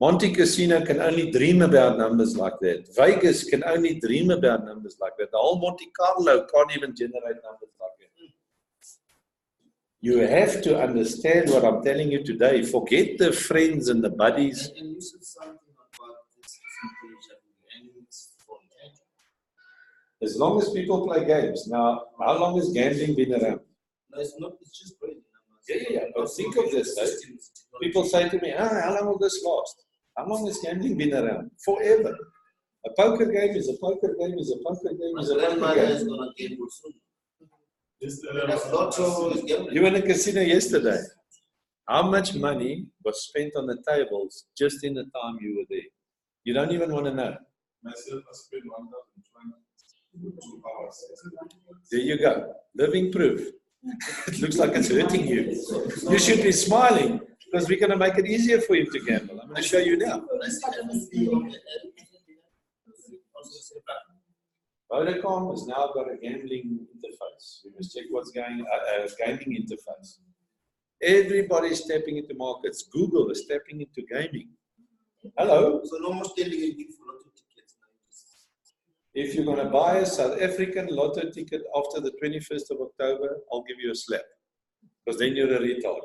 Speaker 1: Monte Casino can only dream about numbers like that. Vegas can only dream about numbers like that. The whole Monte Carlo can't even generate numbers like that. You have to understand what I'm telling you today. Forget the friends and the buddies.
Speaker 2: And you said something about this percentage and it's for games.
Speaker 1: As long as people play games. Now, how long has gambling been around?
Speaker 2: No, it's not. It's just crazy numbers.
Speaker 1: Yeah. But think of this, eh? People say to me, how long will this last? How long has gambling been around? Forever. A poker game is a poker game is a poker game is a poker
Speaker 2: grandmother is
Speaker 1: game.
Speaker 2: going to gamble soon.
Speaker 4: That's
Speaker 2: Lotto is gambling.
Speaker 1: You were in a casino yesterday. How much money was spent on the tables just in the time you were there? You don't even want to know.
Speaker 4: Myself, I spent 1,020 for 2 hours.
Speaker 1: There you go. Living proof. It looks like it's hurting you. You should be smiling because we're going to make it easier for you to gamble. I'm going to show you now. Vodacom has now got a gambling interface. We must check what's going on, gaming interface. Everybody's tapping into markets. Google is tapping into gaming. Hello?
Speaker 2: So no more standing in queue for lotto tickets.
Speaker 1: If you're going to buy a South African lotto ticket after the 21st of October, I'll give you a slap. Because then you're a retard.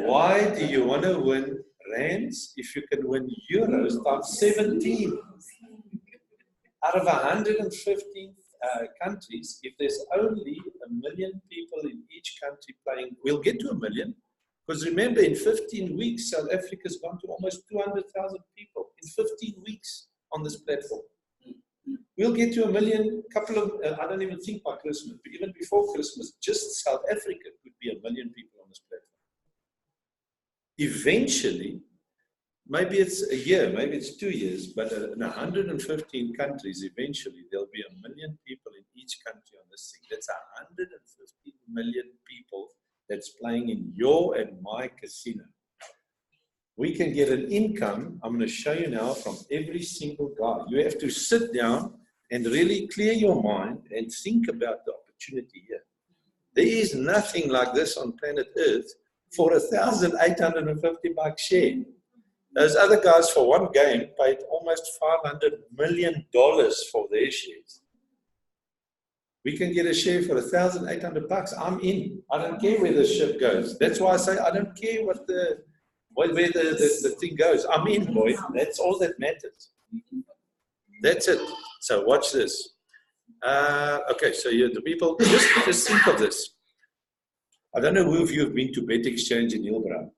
Speaker 1: Why do you want to win rands if you can win euros times 17? Out of 115 countries, if there's only 1 million people in each country playing, we'll get to 1 million. Because remember, in 15 weeks, South Africa's gone to almost 200,000 people in 15 weeks on this platform. We'll get to 1 million, couple of, I don't even think by Christmas, but even before Christmas, just South Africa could be 1 million people on this platform. Eventually, maybe it's a year, maybe it's 2 years, but in 115 countries, eventually there'll be 1 million people in each country on this thing. That's 115 million people that's playing in your and my casino. We can get an income, I'm going to show you now, from every single guy. You have to sit down and really clear your mind and think about the opportunity here. There is nothing like this on planet Earth for $1,850 share. Those other guys for one game paid almost $500 million for their shares. We can get a share for $1,800. I'm in. I don't care where the ship goes. That's why I say I don't care where the thing goes. I'm in, boy. That's all that matters. That's it. So watch this. Okay, so the people, just think of this. I don't know who of you have been to Bet Exchange in Hillbrow.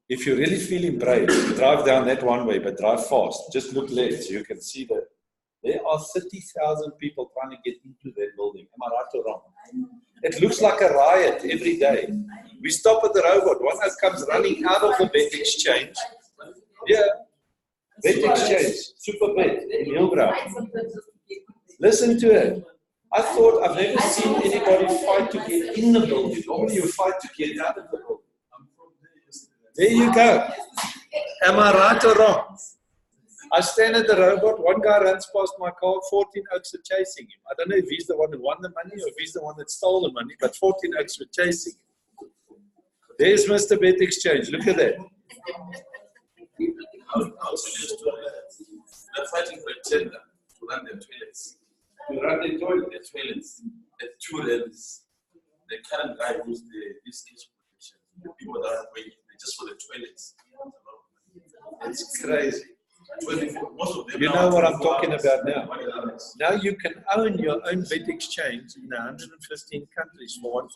Speaker 1: If you're really feeling brave, drive down that one way, but drive fast. Just look left so you can see that there are 30,000 people trying to get into that building. Am I right or wrong? It looks like a riot every day. We stop at the robot. One comes running out of the Bet Exchange. Yeah, Bet Exchange, Super Bet in Hillbrow. Listen to it. I thought I've never seen anybody fight to get in the building. Normally you fight to get out of the building. There you go. Am I right or wrong? I stand at the robot, one guy runs past my car, 14 oaks are chasing him. I don't know if he's the one who won the money or if he's the one that stole the money, but 14 oaks were chasing him. There's Mr. Bet Exchange. Look at that.
Speaker 4: They're fighting for a tender to run their toilets.
Speaker 1: To run the toilet.
Speaker 4: Their toilets. The two rallies. The current guy who's this case protection. The people that are waiting just for the toilets.
Speaker 1: It's crazy.
Speaker 4: Most of them
Speaker 1: you know what I'm talking about now. Now you can own your own Bet Exchange in 115 countries for $1,800.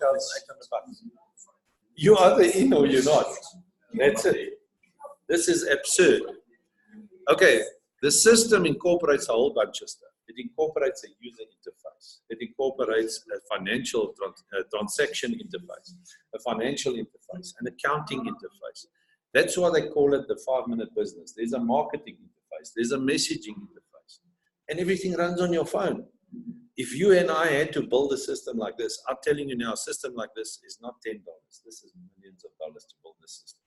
Speaker 1: You are either in or you're not. That's it. This is absurd. Okay, the system incorporates a whole bunch of stuff. It incorporates a user interface. It incorporates a financial transaction interface, a financial interface, an accounting interface. That's why they call it the 5-minute business. There's a marketing interface. There's a messaging interface. And everything runs on your phone. If you and I had to build a system like this, I'm telling you now, a system like this is not $10. This is millions of dollars to build this system.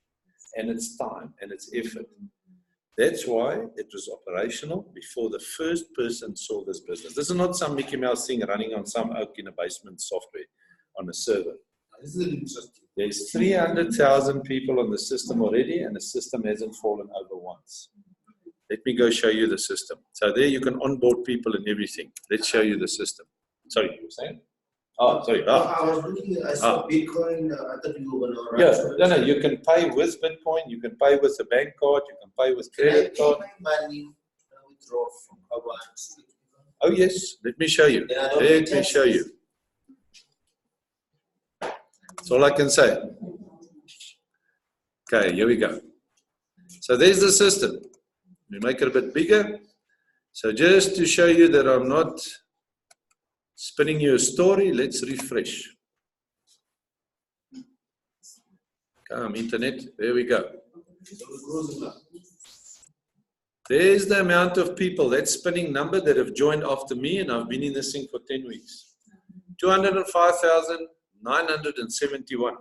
Speaker 1: And it's time and it's effort. That's why it was operational before the first person saw this business. This is not some Mickey Mouse thing running on some oak in a basement software on a server.
Speaker 2: This is interesting.
Speaker 1: There's 300,000 people on the system already, and the system hasn't fallen over once. Let me go show you the system. So there you can onboard people and everything. Let's show you the system. Sorry, you were saying? Oh, sorry. Oh.
Speaker 2: I was looking, I saw Bitcoin. I thought you were going to
Speaker 1: Yeah, no, you can pay with Bitcoin, you can pay with a bank card, you can pay with credit card.
Speaker 2: Money withdraw from Crowd1.
Speaker 1: Oh, yes. Let me show you. Let me show you. That's all I can say. Okay, here we go. So there's the system. We make it a bit bigger. So just to show you that I'm not spinning you a story, let's refresh. Come, internet. There we go. There's the amount of people, that spinning number that have joined after me, and I've been in this thing for 10 weeks. 205,971.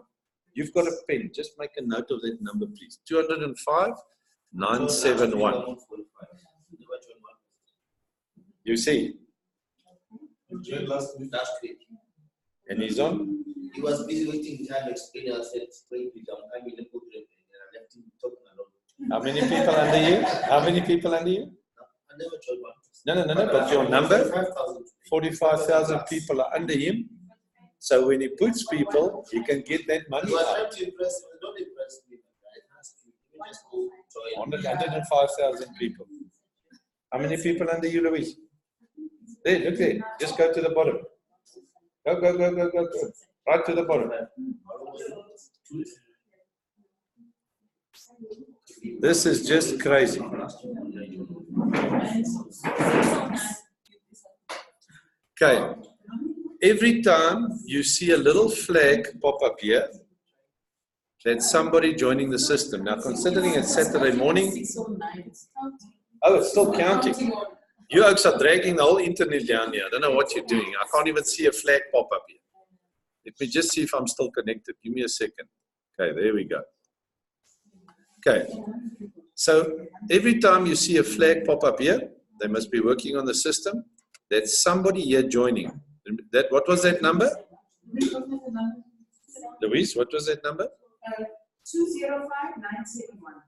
Speaker 1: You've got a pen. Just make a note of that number, please. 205,971. You see?
Speaker 2: Last week.
Speaker 1: And he's on?
Speaker 2: He was busy waiting time explaining. I said, explain to them. I mean, put them in, and I left him talking alone.
Speaker 1: How many people under you? How many people under you?
Speaker 2: I never joined one.
Speaker 1: No. But your number?
Speaker 2: 45,000.
Speaker 1: 45,000 people are under him. So when he puts people, he can get that money
Speaker 2: He was
Speaker 1: out.
Speaker 2: trying to impress me. Don't impress me. I asked you. You just go join.
Speaker 1: 105,000 people. How many people under you, Louise? There, look there. Just go to the bottom. Go. Right to the bottom. This is just crazy. Okay. Every time you see a little flag pop up here, that's somebody joining the system. Now, considering it's Saturday morning, oh, it's still counting. You folks are dragging the whole internet down here. I don't know what you're doing. I can't even see a flag pop up here. Let me just see if I'm still connected. Give me a second. Okay, there we go. Okay. So every time you see a flag pop up here, they must be working on the system. That's somebody here joining. That, what was that number? Louise, what was that number?
Speaker 3: 205,971.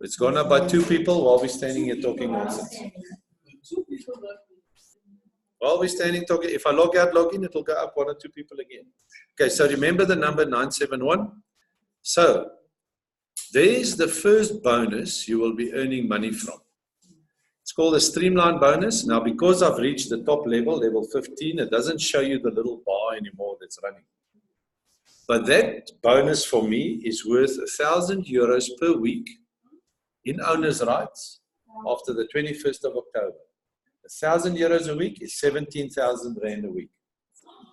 Speaker 1: It's gone up by 2 people while we're standing here talking nonsense. While we're standing talking, if I log out, log in, it will go up 1 or 2 people again. Okay, so remember the number 971. So there's the first bonus you will be earning money from. It's called a streamline bonus. Now, because I've reached the top level, level 15, it doesn't show you the little bar anymore that's running. But that bonus for me is worth €1,000 per week in owner's rights after the 21st of October. €1,000 a week is 17,000 Rand a week.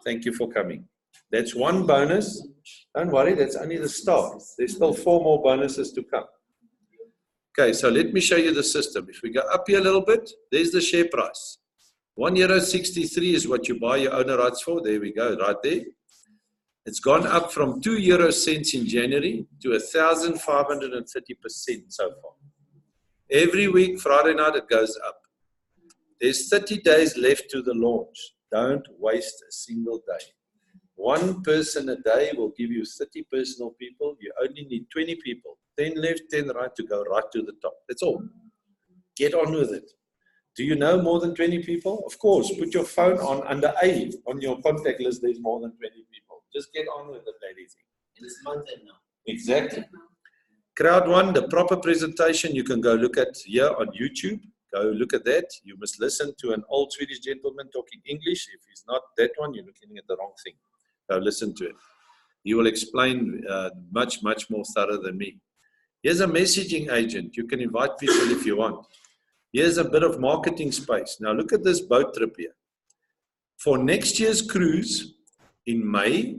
Speaker 1: Thank you for coming. That's one bonus. Don't worry, that's only the start. There's still 4 more bonuses to come. Okay, so let me show you the system. If we go up here a little bit, there's the share price. €1.63 is what you buy your owner rights for. There we go, right there. It's gone up from 2 euro cents in January to 1,530% so far. Every week, Friday night, it goes up. There's 30 days left to the launch. Don't waste a single day. 1 person a day will give you 30 personal people. You only need 20 people. 10 left, 10 right to go right to the top. That's all. Get on with it. Do you know more than 20 people? Of course, put your phone on under A. On your contact list, there's more than 20 people. Just get on with it, ladies.
Speaker 2: It's month end now.
Speaker 1: Exactly. Crowd1, the proper presentation, you can go look at here on YouTube. Go look at that. You must listen to an old Swedish gentleman talking English. If he's not that one, you're looking at the wrong thing. Go listen to it. He will explain much more thorough than me. Here's a messaging agent. You can invite people if you want. Here's a bit of marketing space. Now look at this boat trip here. For next year's cruise in May,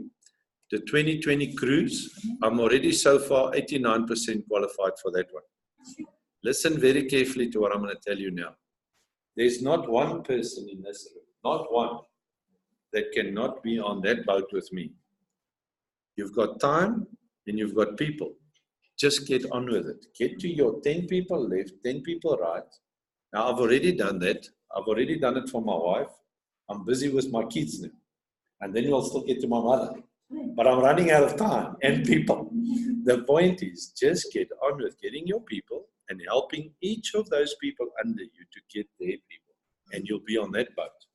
Speaker 1: the 2020 cruise, I'm already so far 89% qualified for that one. Listen very carefully to what I'm going to tell you now. There's not one person in this room, not one, that cannot be on that boat with me. You've got time and you've got people. Just get on with it. Get to your 10 people left, 10 people right. Now, I've already done that. I've already done it for my wife. I'm busy with my kids now. And then we'll still get to my mother. But I'm running out of time and people. The point is just get on with getting your people and helping each of those people under you to get their people. And you'll be on that boat.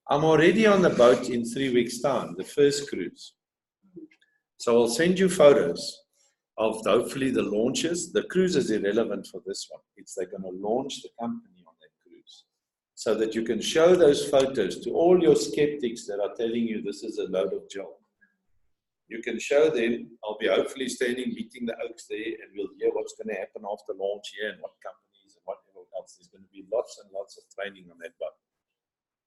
Speaker 1: I'm already on the boat in 3 weeks' time, the first cruise. So I'll send you photos of hopefully the launches. The cruise is irrelevant for this one. It's they're going to launch the company on that cruise. So that you can show those photos to all your skeptics that are telling you this is a load of junk. You can show them. I'll be hopefully standing meeting the Oaks there and we'll hear what's going to happen after launch here and what companies and whatever else. There's going to be lots and lots of training on that boat.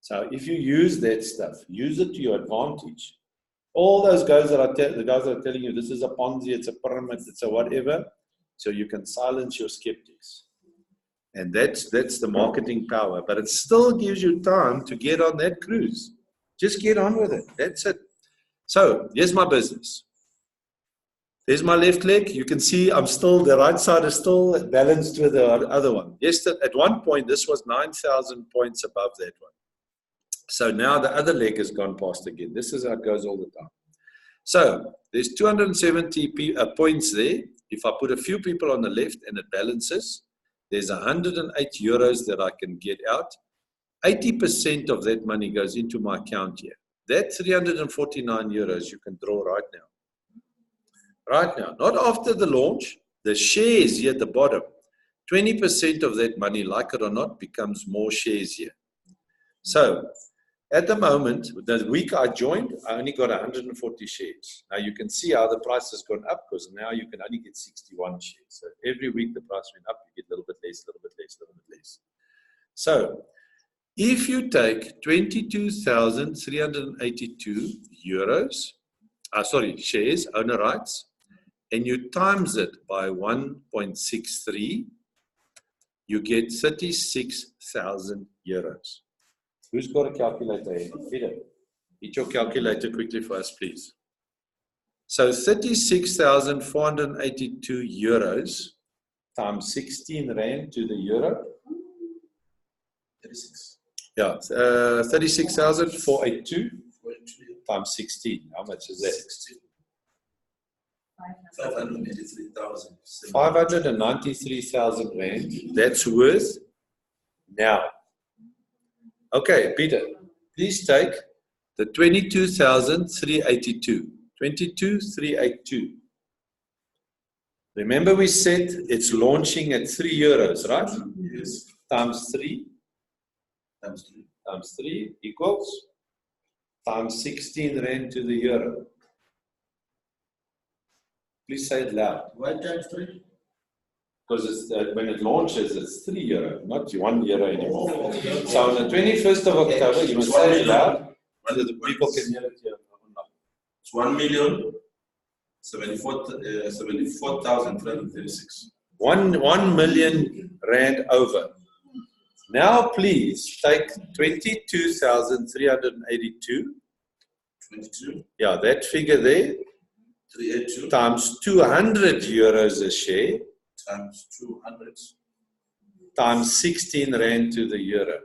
Speaker 1: So if you use that stuff, use it to your advantage. All those guys that are telling you this is a Ponzi, it's a pyramid, it's a whatever, so you can silence your skeptics. And that's the marketing power. But it still gives you time to get on that cruise. Just get on with it. That's it. So here's my business. There's my left leg. You can see the right side is still balanced with the other one. Yes, at one point, this was 9,000 points above that one. So now the other leg has gone past again. This is how it goes all the time. So there's 270 points there. If I put a few people on the left and it balances, there's 108 euros that I can get out. 80% of that money goes into my account here. That 349 euros you can draw right now. Right now, not after the launch. The shares here at the bottom, 20% of that money, like it or not, becomes more shares here. So at the moment, the week I joined, I only got 140 shares. Now you can see how the price has gone up because now you can only get 61 shares. So every week the price went up, you get a little bit less, a little bit less, a little bit less. So if you take 22,382 euros, shares, owner rights, and you times it by 1.63, you get 36,000 euros. Who's got a calculator here? Peter, hit your calculator quickly for us, please. So 36,482 euros times 16 rand to the euro.
Speaker 4: 36.
Speaker 1: Yeah, 36,482 times 16. How much is that?
Speaker 4: 593,000.
Speaker 1: 593,000 rand. That's worth now. Okay, Peter, please take the 22,382. 22,382. Remember we said it's launching at 3 euros, right?
Speaker 4: Yes.
Speaker 1: Times 3.
Speaker 4: Times 3.
Speaker 1: Times 3 equals times 16 rand to the euro. Please say it loud.
Speaker 2: Why times 3?
Speaker 1: Because it's, when it launches, it's 3 euro, not 1 euro anymore. So on the 21st of October, you must say it loud so the people can hear it here.
Speaker 4: It's 1,074,336.
Speaker 1: 1 million rand over. Now please take 22,382.
Speaker 4: 22.
Speaker 1: Yeah, that figure there
Speaker 4: 382
Speaker 1: times 200 euros a share
Speaker 4: times 200
Speaker 1: times 16 rand to the euro.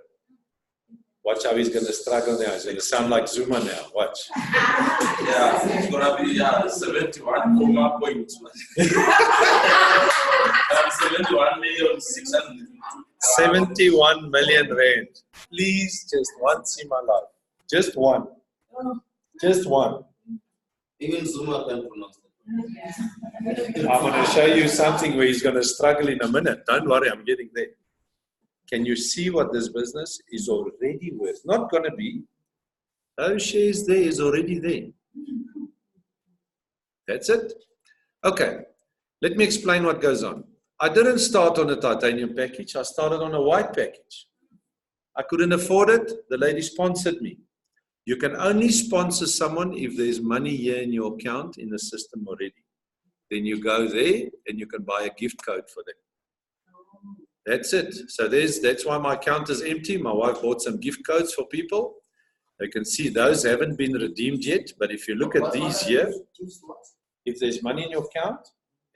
Speaker 1: Watch how he's going to struggle now. He's going to sound like Zuma now. watch.
Speaker 4: Yeah, it's going to be 71 point. 71,600,000.
Speaker 1: 71 million rand. Please, just once in my life. Just one. Just one.
Speaker 2: Even Zuma can pronounce it.
Speaker 1: I'm going to show you something where he's going to struggle in a minute. Don't worry, I'm getting there. Can you see what this business is already worth? Not going to be. Those shares there is already there. That's it. Okay. Let me explain what goes on. I didn't start on a titanium package. I started on a white package. I couldn't afford it. The lady sponsored me. You can only sponsor someone if there's money here in your account in the system already. Then you go there and you can buy a gift code for them. That's it. So that's why my account is empty. My wife bought some gift codes for people. You can see those haven't been redeemed yet. But if you look at these here, if there's money in your account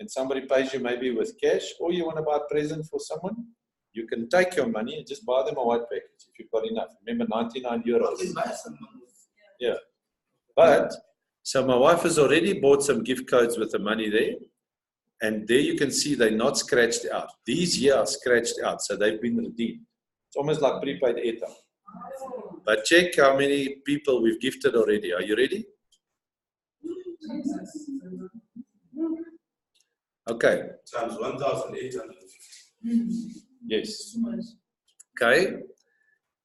Speaker 1: and somebody pays you maybe with cash, or you want to buy a present for someone, you can take your money and just buy them a white package if you've got enough. Remember, 99 euros. Yeah. But, so my wife has already bought some gift codes with the money there. And there you can see they're not scratched out. These here are scratched out, so they've been redeemed. It's almost like prepaid airtime. But check how many people we've gifted already. Are you ready? Okay.
Speaker 4: Times 1,850.
Speaker 1: Yes. Okay.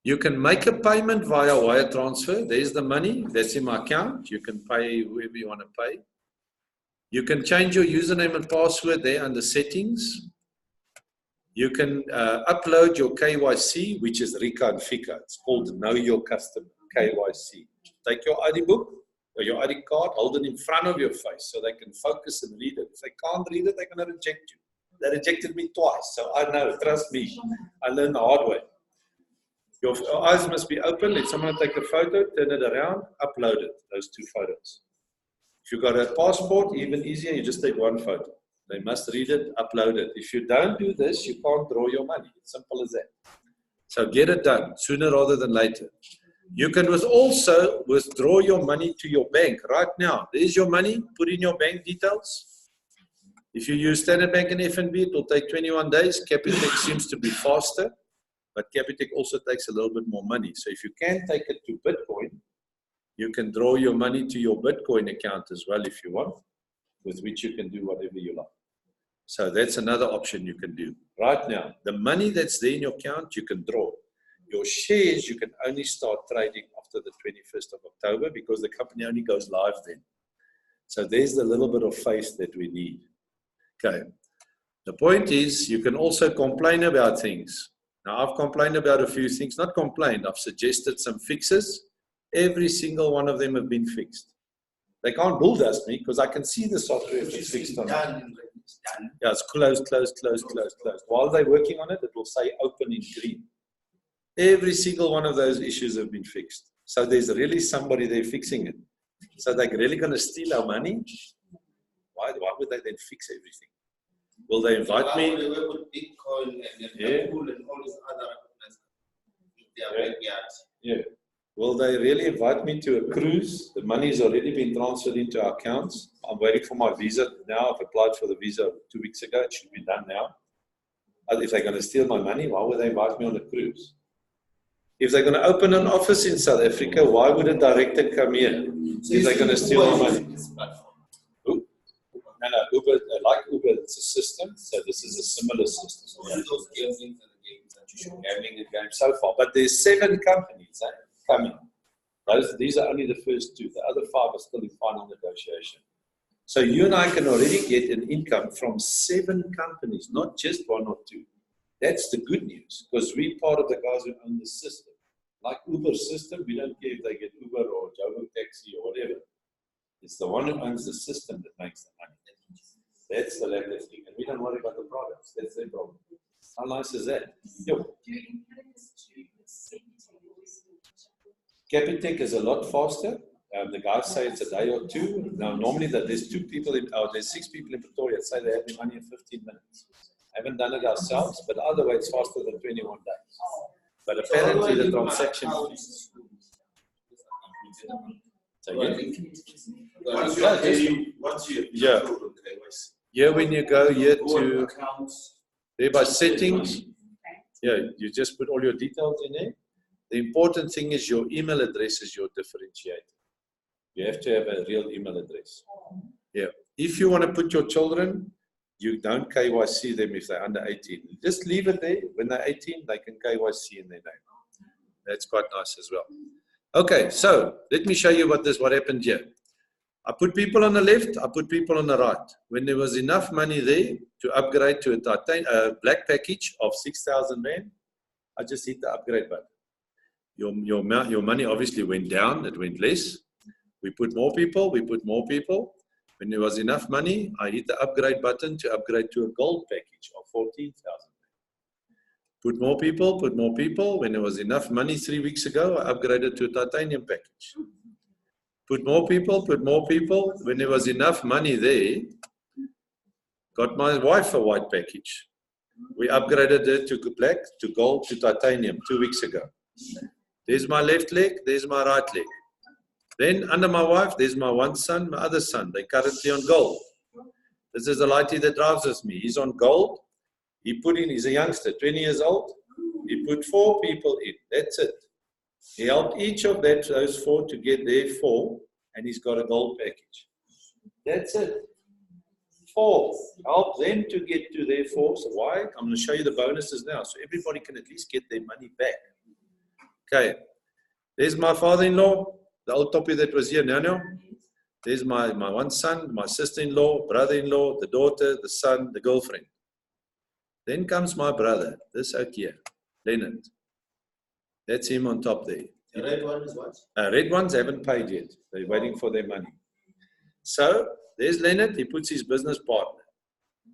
Speaker 1: You can make a payment via wire transfer. There's the money. That's in my account. You can pay whoever you want to pay. You can change your username and password there under settings. You can upload your KYC, which is Rika and Fika. It's called Know Your Customer, KYC. Take your ID book or your ID card, hold it in front of your face so they can focus and read it. If they can't read it, they're going to reject you. They rejected me twice, so I know, trust me. I learned the hard way. Your eyes must be open. Let someone take a photo, turn it around, upload it, those 2 photos. If you've got a passport, even easier, you just take 1 photo. They must read it, upload it. If you don't do this, you can't draw your money. It's simple as that. So get it done sooner rather than later. You can also withdraw your money to your bank right now. There's your money, put in your bank details. If you use Standard Bank and FNB, it will take 21 days. Capitec seems to be faster, but Capitec also takes a little bit more money. So if you can take it to Bitcoin, you can draw your money to your Bitcoin account as well if you want, with which you can do whatever you like. So that's another option you can do. Right now, the money that's there in your account, you can draw. Your shares, you can only start trading after the 21st of October because the company only goes live then. So there's the little bit of faith that we need. Okay. The point is, you can also complain about things. Now, I've complained about a few things. Not complained, I've suggested some fixes. Every single one of them have been fixed. They can't bulldust me because I can see the software is fixed on it. Yeah, it's closed. While they're working on it, it will say open in green. Every single one of those issues have been fixed. So there's really somebody there fixing it. So they're really going to steal our money? Why would they then fix everything? Will they invite me?
Speaker 2: Bitcoin and all these other
Speaker 1: Yeah. Will they really invite me to a cruise? The money's already been transferred into our accounts. I'm waiting for my visa now. I've applied for the visa 2 weeks ago. It should be done now. If they're going to steal my money, why would they invite me on a cruise? If they're going to open an office in South Africa, why would a director come here if they're going to steal my money? Who? No, Uber, like Uber, it's a system. So this is a similar system.
Speaker 2: All those gambling
Speaker 1: and games so far. But there's 7 companies coming. These are only the first 2. The other 5 are still in final negotiation. So you and I can already get an income from 7 companies, not just 1 or 2. That's the good news, because we're part of the guys who own the system. Like Uber's system, we don't care if they get Uber or Jobo Taxi or whatever. It's the one who owns the system that makes the money. That's the latter thing. And we don't worry about the products. That's their problem. How nice is that? Yo. Capitec is a lot faster. The guys say it's a day or 2. Now, normally there's 6 people in Pretoria that say they have the money in 15 minutes. Haven't done it ourselves, but other way it's faster than 21 days. But apparently the transaction. Yeah, when you go here to there by settings, you just put all your details in there. The important thing is your email address is your differentiator. You have to have a real email address. Yeah. If you want to put your children, you don't KYC them if they're under 18. Just leave it there. When they're 18, they can KYC in their name. That's quite nice as well. Okay, so let me show you what happened here. I put people on the left, I put people on the right. When there was enough money there to upgrade to a black package of 6,000 Rand, I just hit the upgrade button. Your money obviously went down, it went less. We put more people, When there was enough money, I hit the upgrade button to upgrade to a gold package of 14,000. Put more people. When there was enough money 3 weeks ago, I upgraded to a titanium package. Put more people. When there was enough money there, got my wife a white package. We upgraded it to black, to gold, to titanium 2 weeks ago. There's my left leg, there's my right leg. Then under my wife, there's my one son, my other son. They're currently on gold. This is the lighty that drives with me. He's on gold. He's a youngster, 20 years old. He put 4 people in. That's it. He helped each of those 4 to get their 4, and he's got a gold package. That's it. 4. Help them to get to their 4. So why? I'm going to show you the bonuses now, so everybody can at least get their money back. Okay. There's my father-in-law, the old toppy that was here, Nano. There's my one son, my sister-in-law, brother-in-law, the daughter, the son, the girlfriend. Then comes my brother, this out here, Leonard. That's him on top there.
Speaker 2: The red one is what?
Speaker 1: Red ones haven't paid yet. They're waiting for their money. So, there's Leonard. He puts his business partner.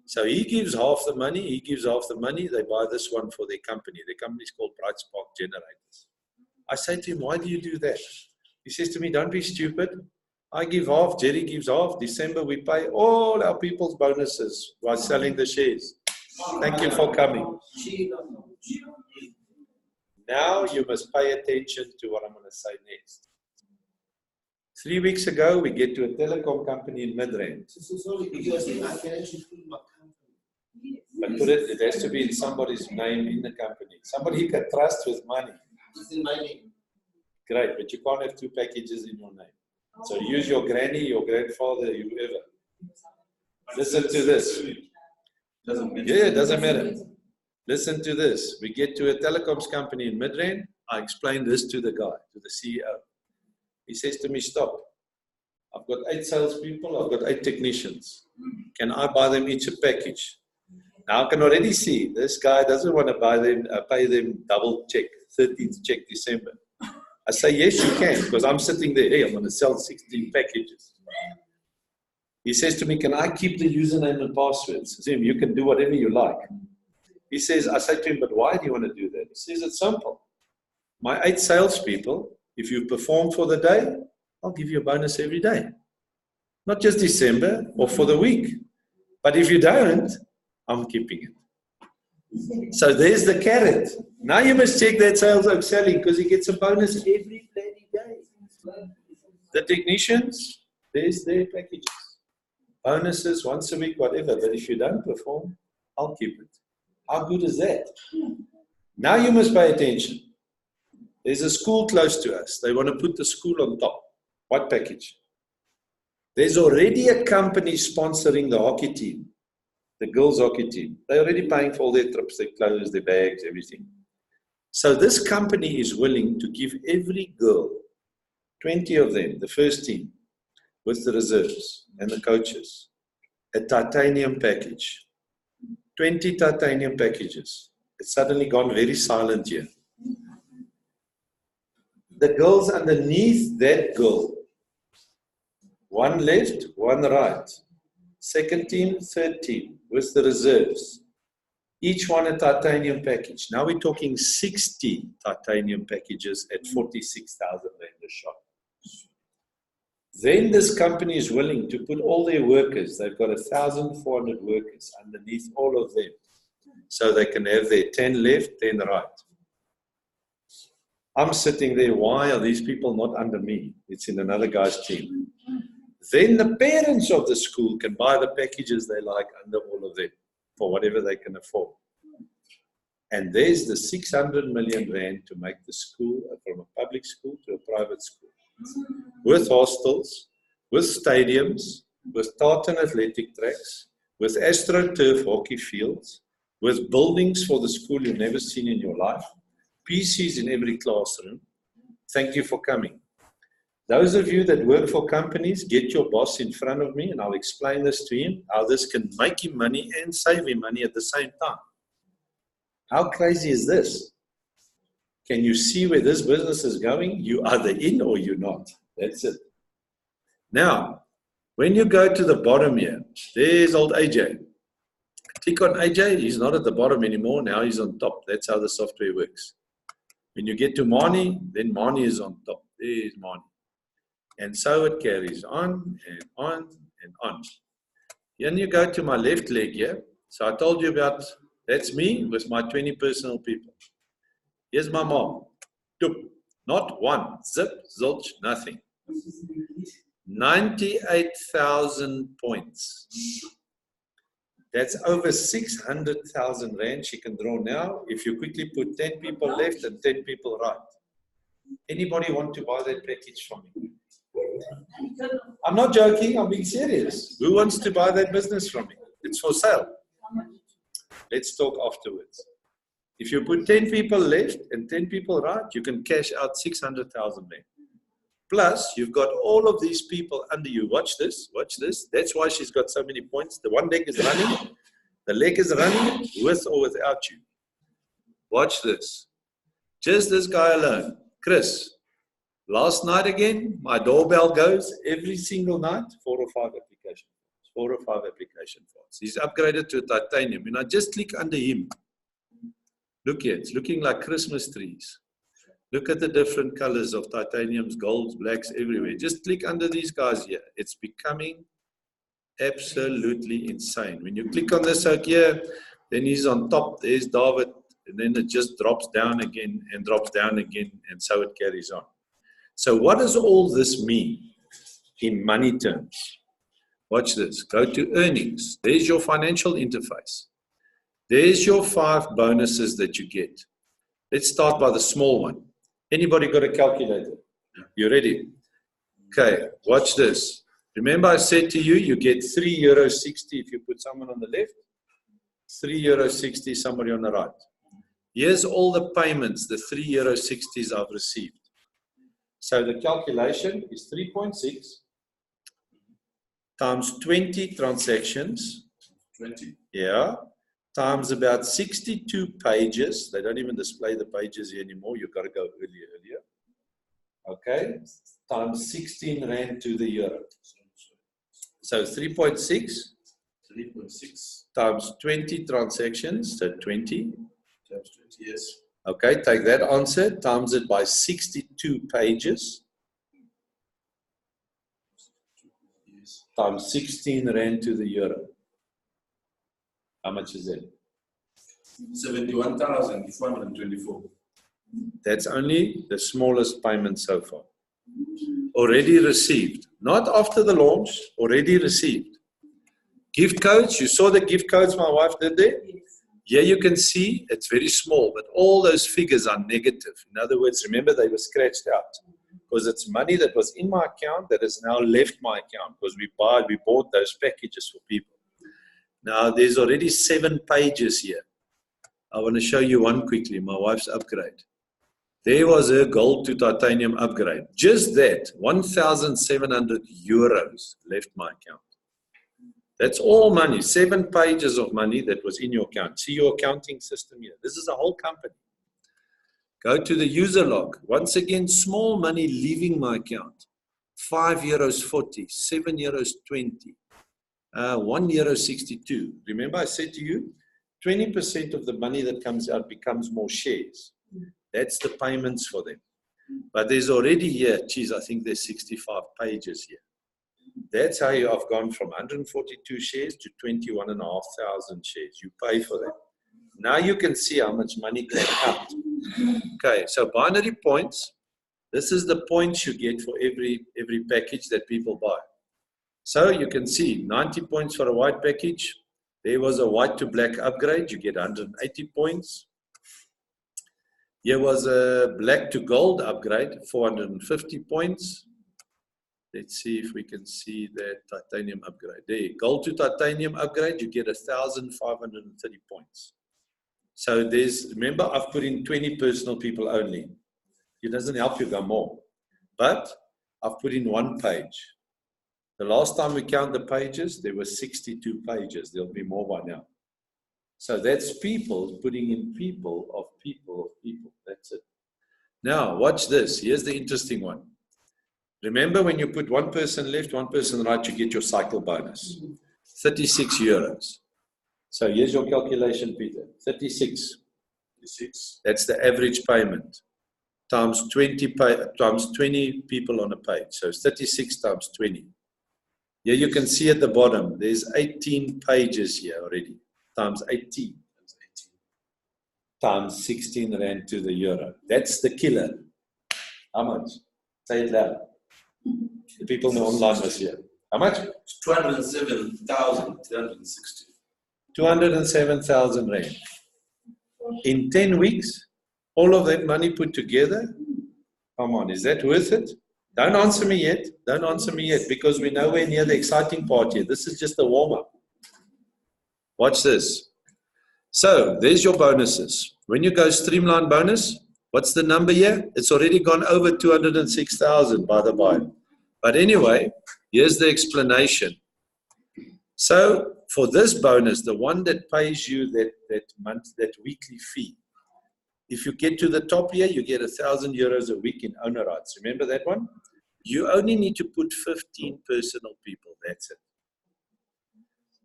Speaker 1: So he gives half the money, he gives half the money, they buy this one for their company. Their company is called Bright Spark Generators. I say to him, why do you do that? He says to me, don't be stupid. I give half, Jerry gives half. December we pay all our people's bonuses by selling the shares. Thank you for coming. Now you must pay attention to what I'm going to say next. 3 weeks ago, we get to a telecom company in Midrand.
Speaker 2: So sorry, you are saying I can actually put my company.
Speaker 1: But it has to be in somebody's name in the company. Somebody you can trust with money.
Speaker 2: It's in my name.
Speaker 1: Great, but you can't have 2 packages in your name. So use your granny, your grandfather, whoever. Listen to this. Yeah, it doesn't matter. Listen to this. We get to a telecoms company in Midrand. I explain this to the guy, to the CEO. He says to me, stop. I've got 8 salespeople, I've got 8 technicians. Can I buy them each a package? Now I can already see this guy doesn't want to buy them, pay them double check, 13th check December. I say, yes, you can, because I'm sitting there, hey, I'm going to sell 16 packages. He says to me, can I keep the username and passwords? I say, you can do whatever you like. He says, I say to him, but why do you want to do that? He says, it's simple. My 8 salespeople, if you perform for the day, I'll give you a bonus every day. Not just December or for the week. But if you don't, I'm keeping it. So there's the carrot. Now you must check that sales oak selling because he gets a bonus every bloody day. The technicians, there's their packages. Bonuses once a week, whatever. But if you don't perform, I'll keep it. How good is that? Now you must pay attention. There's a school close to us. They want to put the school on top. What package? There's already a company sponsoring the hockey team, the girls' hockey team. They're already paying for all their trips, their clothes, their bags, everything. So this company is willing to give every girl, 20 of them, the first team, with the reserves and the coaches, a titanium package. 20 titanium packages. It's suddenly gone very silent here. The girls underneath that girl, 1 left, 1 right. Second team, third team, with the reserves. Each one a titanium package. Now we're talking 60 titanium packages at 46,000 rand a shot. Then this company is willing to put all their workers, they've got 1,400 workers underneath all of them. So they can have their 10 left, 10 right. I'm sitting there, why are these people not under me? It's in another guy's team. Then the parents of the school can buy the packages they like under all of them for whatever they can afford. And there's the 600 million rand to make the school from a public school to a private school. With hostels, with stadiums, with tartan athletic tracks, with AstroTurf hockey fields, with buildings for the school you've never seen in your life, PCs in every classroom. Thank you for coming. Those of you that work for companies, get your boss in front of me and I'll explain this to him, how this can make him money and save him money at the same time. How crazy is this? Can you see where this business is going? You either in or you're not. That's it. Now, when you go to the bottom here, there's old AJ. Click on AJ, he's not at the bottom anymore, now he's on top. That's how the software works. When you get to Mani, then Mani is on top. There's Mani. And so it carries on and on and on. Then you go to my left leg here. So I told you about, that's me with my 20 personal people. Here's my mom. Not one. Zip, zilch, nothing. 98,000 points. That's over 600,000 rand she can draw now if you quickly put 10 people left and 10 people right. Anybody want to buy that package from me? I'm not joking, I'm being serious. Who wants to buy that business from me? It's for sale. Let's talk afterwards. If you put 10 people left and 10 people right, you can cash out 600,000 rand. Plus, you've got all of these people under you. Watch this, watch this. That's why she's got so many points. The one leg is running. The leg is running with or without you. Watch this. Just this guy alone. Chris, last night again, my doorbell goes every single night, 4 or 5 application forms. 4 or 5 application forms. points. He's upgraded to a titanium. And I just click under him. Look here, it's looking like Christmas trees. Look at the different colors of titaniums, golds, blacks, everywhere. Just click under these guys here. It's becoming absolutely insane. When you click on this out here, then he's on top. There's David. And then it just drops down again and drops down again. And so it carries on. So what does all this mean in money terms? Watch this. Go to earnings. There's your financial interface. There's your 5 bonuses that you get. Let's start by the small one. Anybody got a calculator? You ready? Okay, watch this. Remember I said to you, you get €3.60 if you put someone on the left, €3.60 somebody on the right. Here's all the payments, the €3.60 I've received. So the calculation is 3.6 times 20 transactions.
Speaker 4: 20.
Speaker 1: Yeah. Times about 62 pages. They don't even display the pages here anymore. You've got to go earlier. Okay. Times 16 Rand to the euro. So 3.6 times 20 transactions. So 20.
Speaker 4: Times 20, yes.
Speaker 1: Okay. Take that answer. Times it by 62 pages.
Speaker 4: Yes.
Speaker 1: Times 16 Rand to the euro. How much is it?
Speaker 4: 71,424.
Speaker 1: That's only the smallest payment so far. Already received. Not after the launch, already received. Gift codes, you saw the gift codes my wife did there? Here you can see it's very small, but all those figures are negative. In other words, remember they were scratched out. Because it's money that was in my account that has now left my account because we bought those packages for people. Now, there's already 7 pages here. I want to show you one quickly, my wife's upgrade. There was her gold to titanium upgrade. Just that, €1,700 left my account. That's all money, 7 pages of money that was in your account. See your accounting system here. This is a whole company. Go to the user log. Once again, small money leaving my account. €5.40, €7.20. €1.62. Remember I said to you, 20% of the money that comes out becomes more shares. That's the payments for them. But there's already here, geez, I think there's 65 pages here. That's how I've gone from 142 shares to 21,500 shares. You pay for that. Now you can see how much money came out. Okay, so binary points. This is the points you get for every package that people buy. So you can see 90 points for a white package. There was a white to black upgrade. You get 180 points. Here was a black to gold upgrade, 450 points. Let's see if we can see that titanium upgrade. There, gold to titanium upgrade, you get 1,530 points. So remember I've put in 20 personal people only. It doesn't help you go more. But I've put in 1 page. The last time we count the pages, there were 62 pages. There'll be more by now. So that's people putting in people of people of people. That's it. Now, watch this. Here's the interesting one. Remember when you put 1 person left, 1 person right, you get your cycle bonus. €36. So here's your calculation, Peter. 36. That's the average payment. Times 20 people on a page. So it's 36 times 20. Here you can see at the bottom, there's 18 pages here already. Times 18. Times 16 Rand to the euro. That's the killer. How much? Say it loud. The people in the online was here. How much?
Speaker 4: 207,360.
Speaker 1: 207,000 Rand. In 10 weeks, all of that money put together, come on, is that worth it? Don't answer me yet. Don't answer me yet because we're nowhere near the exciting part here. This is just a warm-up. Watch this. So there's your bonuses. When you go streamline bonus, what's the number here? It's already gone over 206,000 by the by. But anyway, here's the explanation. So for this bonus, the one that pays you that weekly fee, if you get to the top here, you get €1,000 a week in owner rights. Remember that one? You only need to put 15 personal people. That's it.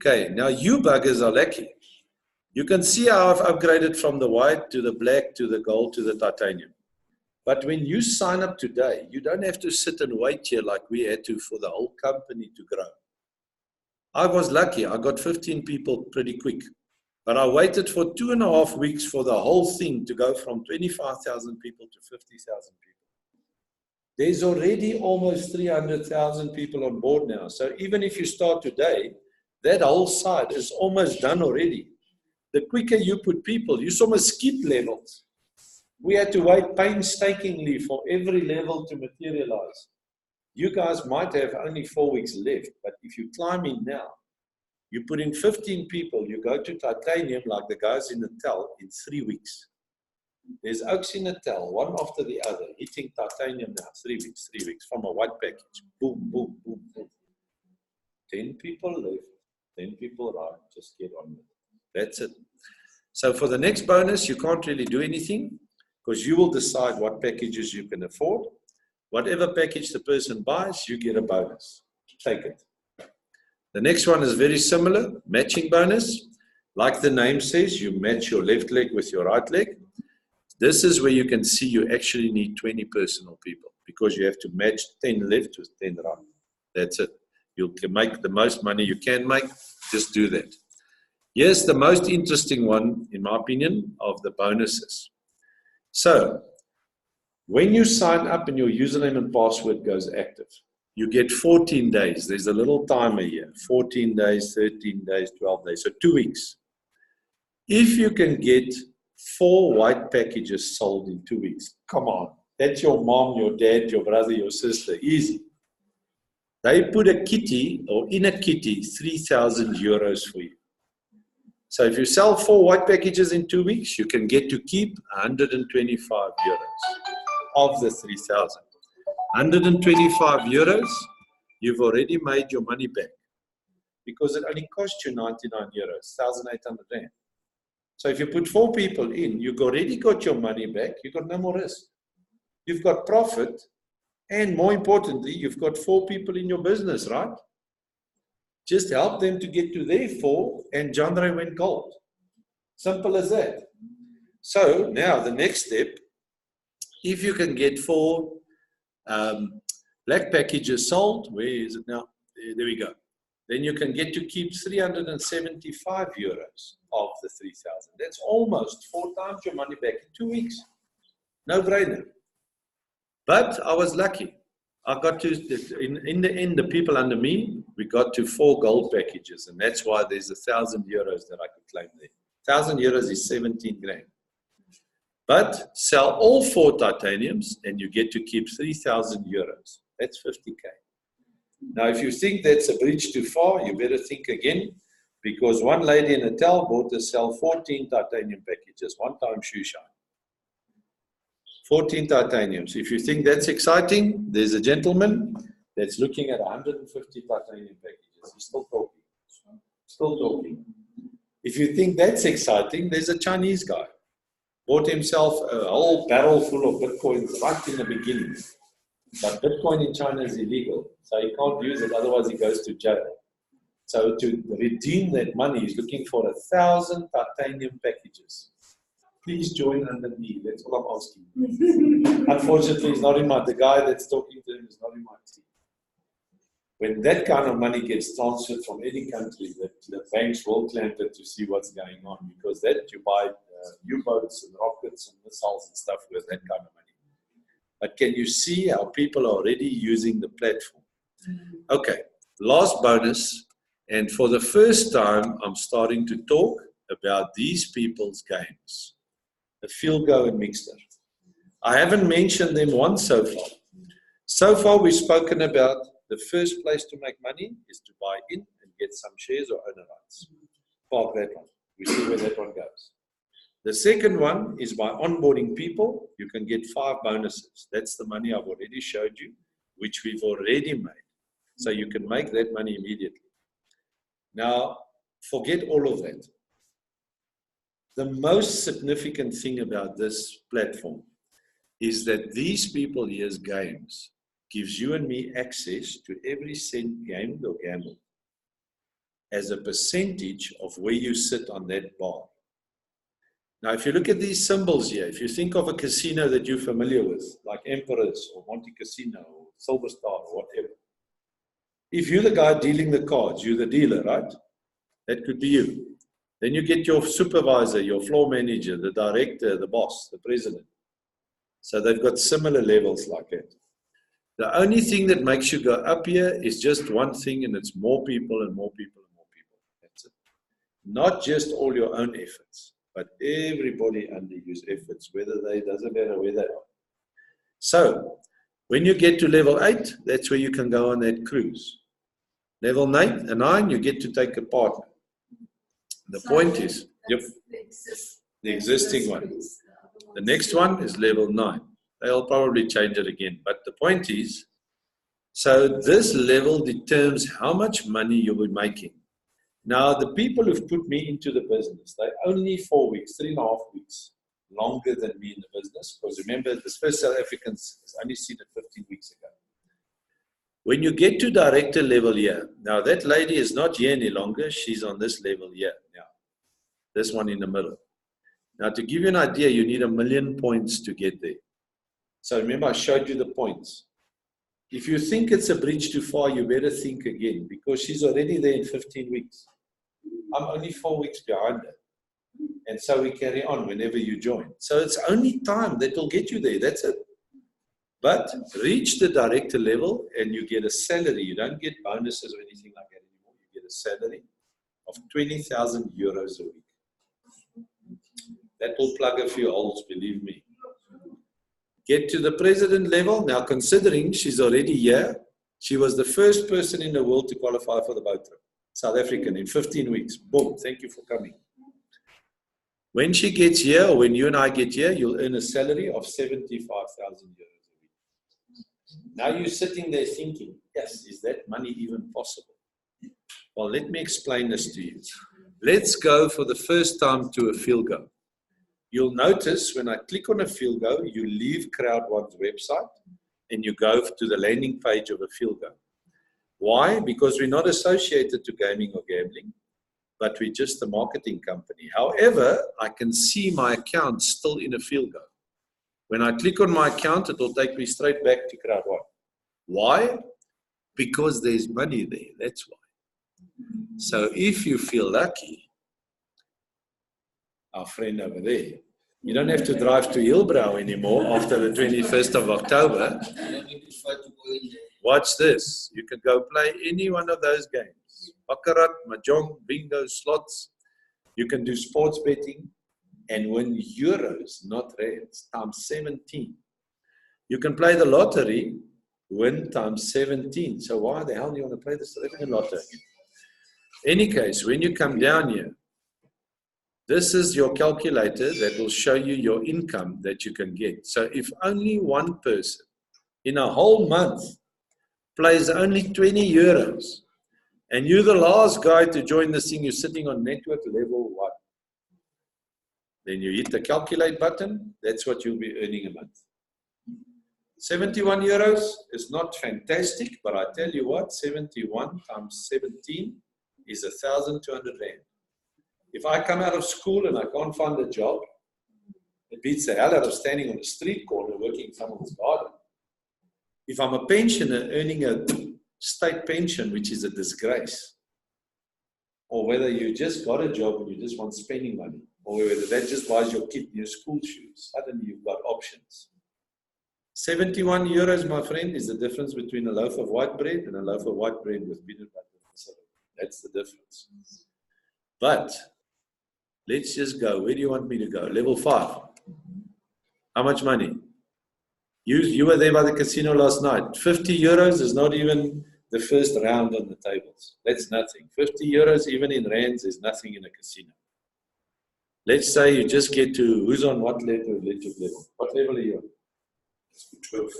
Speaker 1: Okay, now you buggers are lucky. You can see how I've upgraded from the white to the black to the gold to the titanium. But when you sign up today, you don't have to sit and wait here like we had to for the whole company to grow. I was lucky. I got 15 people pretty quick. But I waited for 2.5 weeks for the whole thing to go from 25,000 people to 50,000 people. There's already almost 300,000 people on board now. So even if you start today, that whole site is almost done already. The quicker you put people, you saw my skip levels. We had to wait painstakingly for every level to materialize. You guys might have only 4 weeks left, but if you climb in now, you put in 15 people, you go to titanium like the guys in Natal in 3 weeks. There's oaks in Natal, one after the other, hitting titanium now, 3 weeks, from a white package. Boom, boom, boom, boom. 10 people left, 10 people right, just get on with it. That's it. So for the next bonus, you can't really do anything because you will decide what packages you can afford. Whatever package the person buys, you get a bonus. Take it. The next one is very similar, matching bonus. Like the name says, you match your left leg with your right leg. This is where you can see you actually need 20 personal people because you have to match 10 left with 10 right. That's it. You can make the most money you can make. Just do that. Here's the most interesting one, in my opinion, of the bonuses. So, when you sign up and your username and password goes active, you get 14 days. There's a little timer here. 14 days, 13 days, 12 days. So 2 weeks. If you can get 4 white packages sold in 2 weeks, come on. That's your mom, your dad, your brother, your sister. Easy. They put a kitty, or in a kitty, 3,000 euros for you. So if you sell 4 white packages in 2 weeks, you can get to keep 125 euros of the 3,000. 125 euros, you've already made your money back because it only cost you 99 euros, 1,800 rand. So if you put 4 people in, you've already got your money back. You've got no more risk. You've got profit. And more importantly, you've got 4 people in your business, right? Just help them to get to their 4 and genre went gold. Simple as that. So now the next step, if you can get 4 black packages sold, where is it now? There we go. Then you can get to keep 375 euros of the 3,000. That's almost 4 times your money back in 2 weeks. No brainer. But I was lucky. I got to, in the end, the people under me, we got to 4 gold packages. And that's why there's 1,000 euros that I could claim there. 1,000 euros is 17 grand. But sell all 4 titaniums and you get to keep 3,000 euros. That's 50K. Now, if you think that's a bridge too far, you better think again, because one lady in Natal bought to sell 14 titanium packages, one time shoe shine. 14 titaniums. If you think that's exciting, there's a gentleman that's looking at 150 titanium packages. He's still talking. Still talking. If you think that's exciting, there's a Chinese guy. Bought himself a whole barrel full of Bitcoins right in the beginning. But Bitcoin in China is illegal, so he can't use it, otherwise he goes to jail. So to redeem that money, he's looking for 1,000 titanium packages. Please join under me, that's all I'm asking. Unfortunately, he's not in the guy that's talking to him is not in my team. When that kind of money gets transferred from any country, the banks will clamp it to see what's going on, because that you buy U-boats and rockets and missiles and stuff with that kind of money. But can you see how people are already using the platform? Okay, last bonus. And for the first time, I'm starting to talk about these people's games. The Field-Go and Mixter. I haven't mentioned them once so far. So far, we've spoken about the first place to make money is to buy in and get some shares or owner rights. Park that one. We see where that one goes. The second one is by onboarding people, you can get 5 bonuses. That's the money I've already showed you, which we've already made. So you can make that money immediately. Now, forget all of that. The most significant thing about this platform is that these people here's games gives you and me access to every cent gamed or gambled. as a percentage of where you sit on that bar. Now, if you look at these symbols here, if you think of a casino that you're familiar with, like Emperor's or Monte Casino or Silver Star or whatever, if you're the guy dealing the cards, you're the dealer, right? That could be you. Then you get your supervisor, your floor manager, the director, the boss, the president. So they've got similar levels like that. The only thing that makes you go up here is just one thing, and it's more people and more people and more people. That's it. Not just all your own efforts, but everybody under your efforts, doesn't matter where they are. So when you get to level 8, that's where you can go on that cruise. Level 9, you get to take a partner. The point is, yep, the existing one. The next one is level 9. They'll probably change it again. But the point is, so this level determines how much money you'll be making. Now, the people who've put me into the business, they're only 4 weeks, 3.5 weeks longer than me in the business. Because remember, the first South Africans was only seen it 15 weeks ago. When you get to director level here, now that lady is not here any longer. She's on this level here now. This one in the middle. Now, to give you an idea, you need 1 million points to get there. So remember, I showed you the points. If you think it's a bridge too far, you better think again, because she's already there in 15 weeks. I'm only 4 weeks behind her. And so we carry on whenever you join. So it's only time that will get you there. That's it. But reach the director level and you get a salary. You don't get bonuses or anything like that anymore. You get a salary of 20,000 euros a week. That will plug a few holes, believe me. Get to the president level. Now, considering she's already here, she was the first person in the world to qualify for the boat trip. South African in 15 weeks. Boom. Thank you for coming. When she gets here, or when you and I get here, you'll earn a salary of 75,000 euros a week. Now you're sitting there thinking, yes, is that money even possible? Well, let me explain this to you. Let's go for the first time to a field go. You'll notice when I click on a field go, you leave Crowd1's website and you go to the landing page of a field go. Why? Because we're not associated to gaming or gambling, but we're just a marketing company. However, I can see my account still in a field go. When I click on my account, it will take me straight back to Crowd1. Why? Because there's money there. That's why. So if you feel lucky, our friend over there, you don't have to drive to Hillbrow anymore after the 21st of October. Watch this. You can go play any one of those games. Baccarat, mahjong, bingo, slots. You can do sports betting and win euros, not rands, times 17. You can play the lottery, win times 17. So why the hell do you want to play the South African lottery? Any case, when you come down here, this is your calculator that will show you your income that you can get. So if only one person in a whole month plays only 20 euros, and you're the last guy to join this thing, you're sitting on network level 1. Then you hit the calculate button, that's what you'll be earning a month. 71 euros is not fantastic, but I tell you what, 71 times 17 is 1,200 rand. If I come out of school and I can't find a job, it beats the hell out of standing on a street corner working in someone's garden. If I'm a pensioner earning a state pension, which is a disgrace, or whether you just got a job and you just want spending money, or whether that just buys your kid new school shoes, suddenly you've got options. 71 euros, my friend, is the difference between a loaf of white bread and a loaf of white bread with peanut butter. That's the difference. But let's just go. Where do you want me to go? Level 5. How much money? You were there by the casino last night. 50 euros is not even the first round on the tables. That's nothing. 50 euros, even in rands, is nothing in a casino. Let's say you just get to, who's on what level? What level are you on? 12.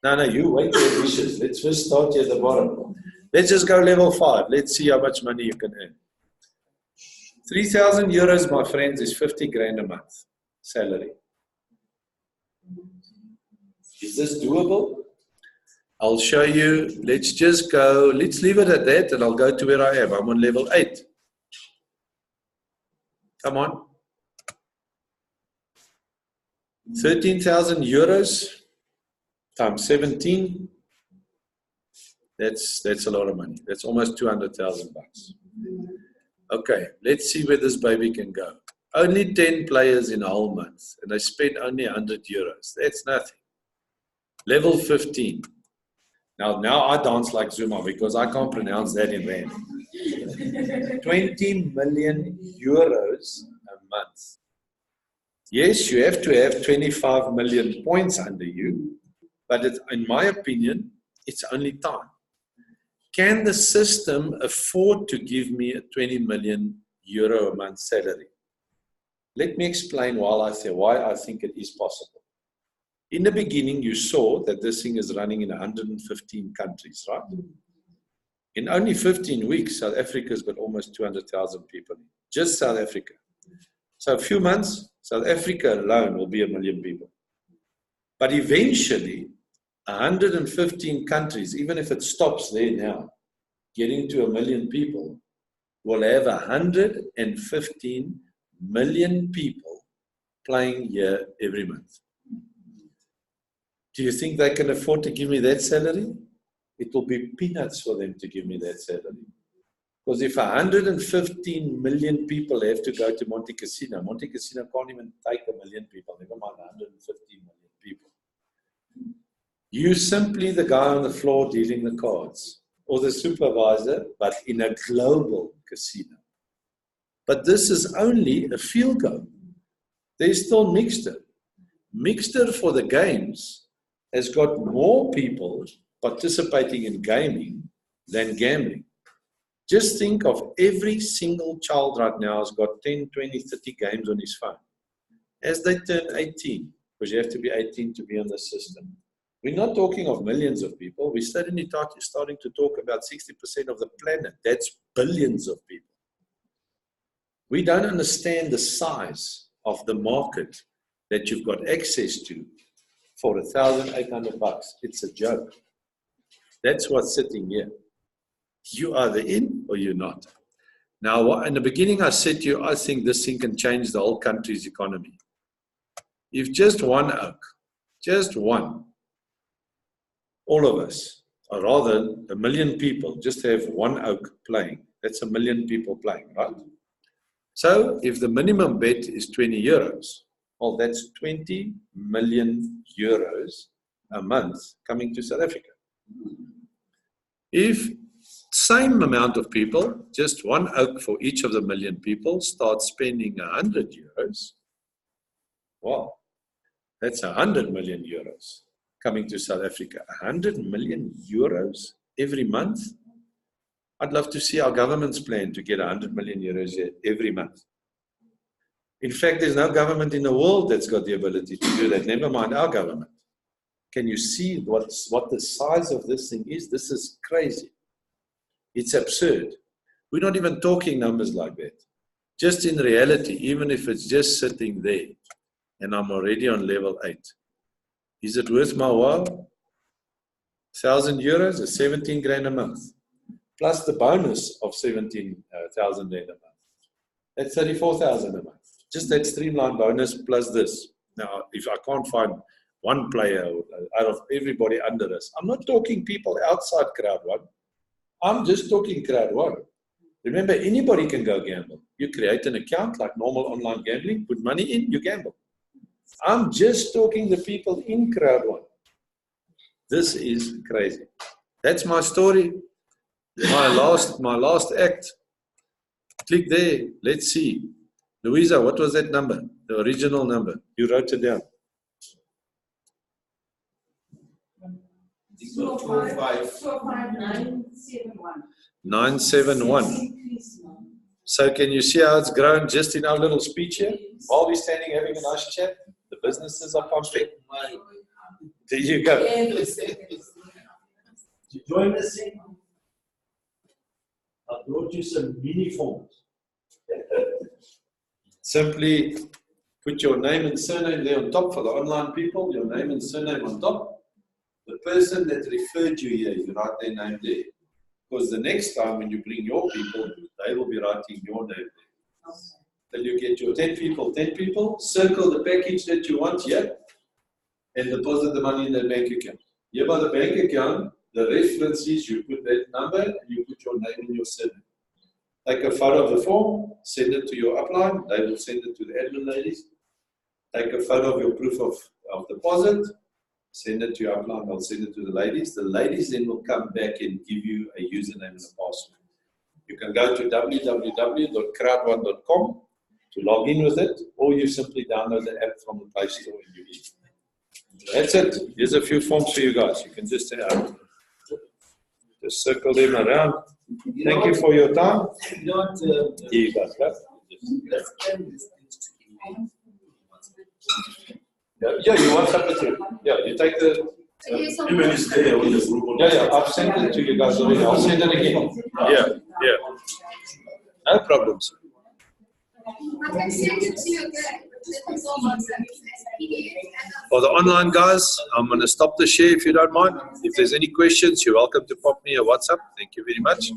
Speaker 1: No, you wait your wishes. Let's first start here at the bottom. Let's just go level 5. Let's see how much money you can earn. 3,000 euros, my friends, is 50 grand a month salary. Is this doable? I'll show you. Let's just go. Let's leave it at that, and I'll go to where I am. I'm on level 8. Come on. 13,000 euros times 17. That's a lot of money. That's almost 200,000 bucks. Okay, let's see where this baby can go. Only 10 players in a whole month, and they spend only 100 euros. That's nothing. Level 15. Now I dance like Zuma because I can't pronounce that in rand. 20 million euros a month. Yes, you have to have 25 million points under you, but in my opinion, it's only time. Can the system afford to give me a 20 million euro a month salary? Let me explain why I think it is possible. In the beginning, you saw that this thing is running in 115 countries, right? In only 15 weeks, South Africa's got almost 200,000 people. Just South Africa. So a few months, South Africa alone will be 1 million people. But eventually, 115 countries, even if it stops there now, getting to 1 million people, will have 115 million people playing here every month. Do you think they can afford to give me that salary? It will be peanuts for them to give me that salary. Because if 115 million people have to go to Monte Cassino can't even take 1 million people, never mind 115 million people. You simply the guy on the floor dealing the cards, or the supervisor, but in a global casino. But this is only a field goal. There's still Mixter. Mixter for the games has got more people participating in gaming than gambling. Just think of every single child right now has got 10, 20, 30 games on his phone. As they turn 18, because you have to be 18 to be on the system. We're not talking of millions of people. We're starting to talk about 60% of the planet. That's billions of people. We don't understand the size of the market that you've got access to for 1,800 bucks. It's a joke. That's what's sitting here. You are either in or you're not. Now, in the beginning, I said to you, I think this thing can change the whole country's economy. If just one oak, just one, all of us, or rather 1 million people, just have one oak playing, that's 1 million people playing, right? So if the minimum bet is 20 euros, well, that's 20 million euros a month coming to South Africa. If same amount of people, just one oak for each of the 1 million people, start spending 100 euros, wow, that's 100 million euros coming to South Africa. 100 million euros every month? I'd love to see our government's plan to get 100 million euros every month. In fact, there's no government in the world that's got the ability to do that, never mind our government. Can you see what the size of this thing is? This is crazy. It's absurd. We're not even talking numbers like that. Just in reality, even if it's just sitting there, and I'm already on level 8, is it worth my while? 1,000 euros is 17 grand a month, plus the bonus of 17,000 rand a month. That's 34,000 a month. Just that streamline bonus plus this. Now, if I can't find one player out of everybody under us, I'm not talking people outside Crowd1. I'm just talking Crowd1. Remember, anybody can go gamble. You create an account like normal online gambling, put money in, you gamble. I'm just talking the people in Crowd1. This is crazy. That's my story. My last act. Click there. Let's see. Louisa, what was that number? The original number. You wrote it down. 971. So can you see how it's grown just in our little speech here? While we're standing having a nice chat, the businesses are pumping. There you go. To join us in, I brought you some mini forms. Simply put your name and surname there on top for the online people, your name and surname on top. the person that referred you here, you write their name there. Because the next time when you bring your people, they will be writing your name there. Then you get your 10 people, circle the package that you want here, and deposit the money in the bank account. Here by the bank account, the reference is you put that number and you put your name and your surname. Take a photo of the form, send it to your upline, they will send it to the admin ladies. Take a photo of your proof of deposit, send it to your upline, they'll send it to the ladies. The ladies then will come back and give you a username and a password. You can go to www.crowd1.com to log in with it, or you simply download the app from the Play Store and you use it. That's it. Here's a few forms for you guys. You can just circle them around. Thank you for your time. Here you guys go. Yeah, you WhatsApp it through. Yeah, you take the
Speaker 4: Email is there on the group.
Speaker 1: yeah, I've sent it to you guys already. I'll send it again. Yeah. No problems. For the online guys, I'm going to stop the share if you don't mind. If there's any questions, you're welcome to pop me a WhatsApp. Thank you very much.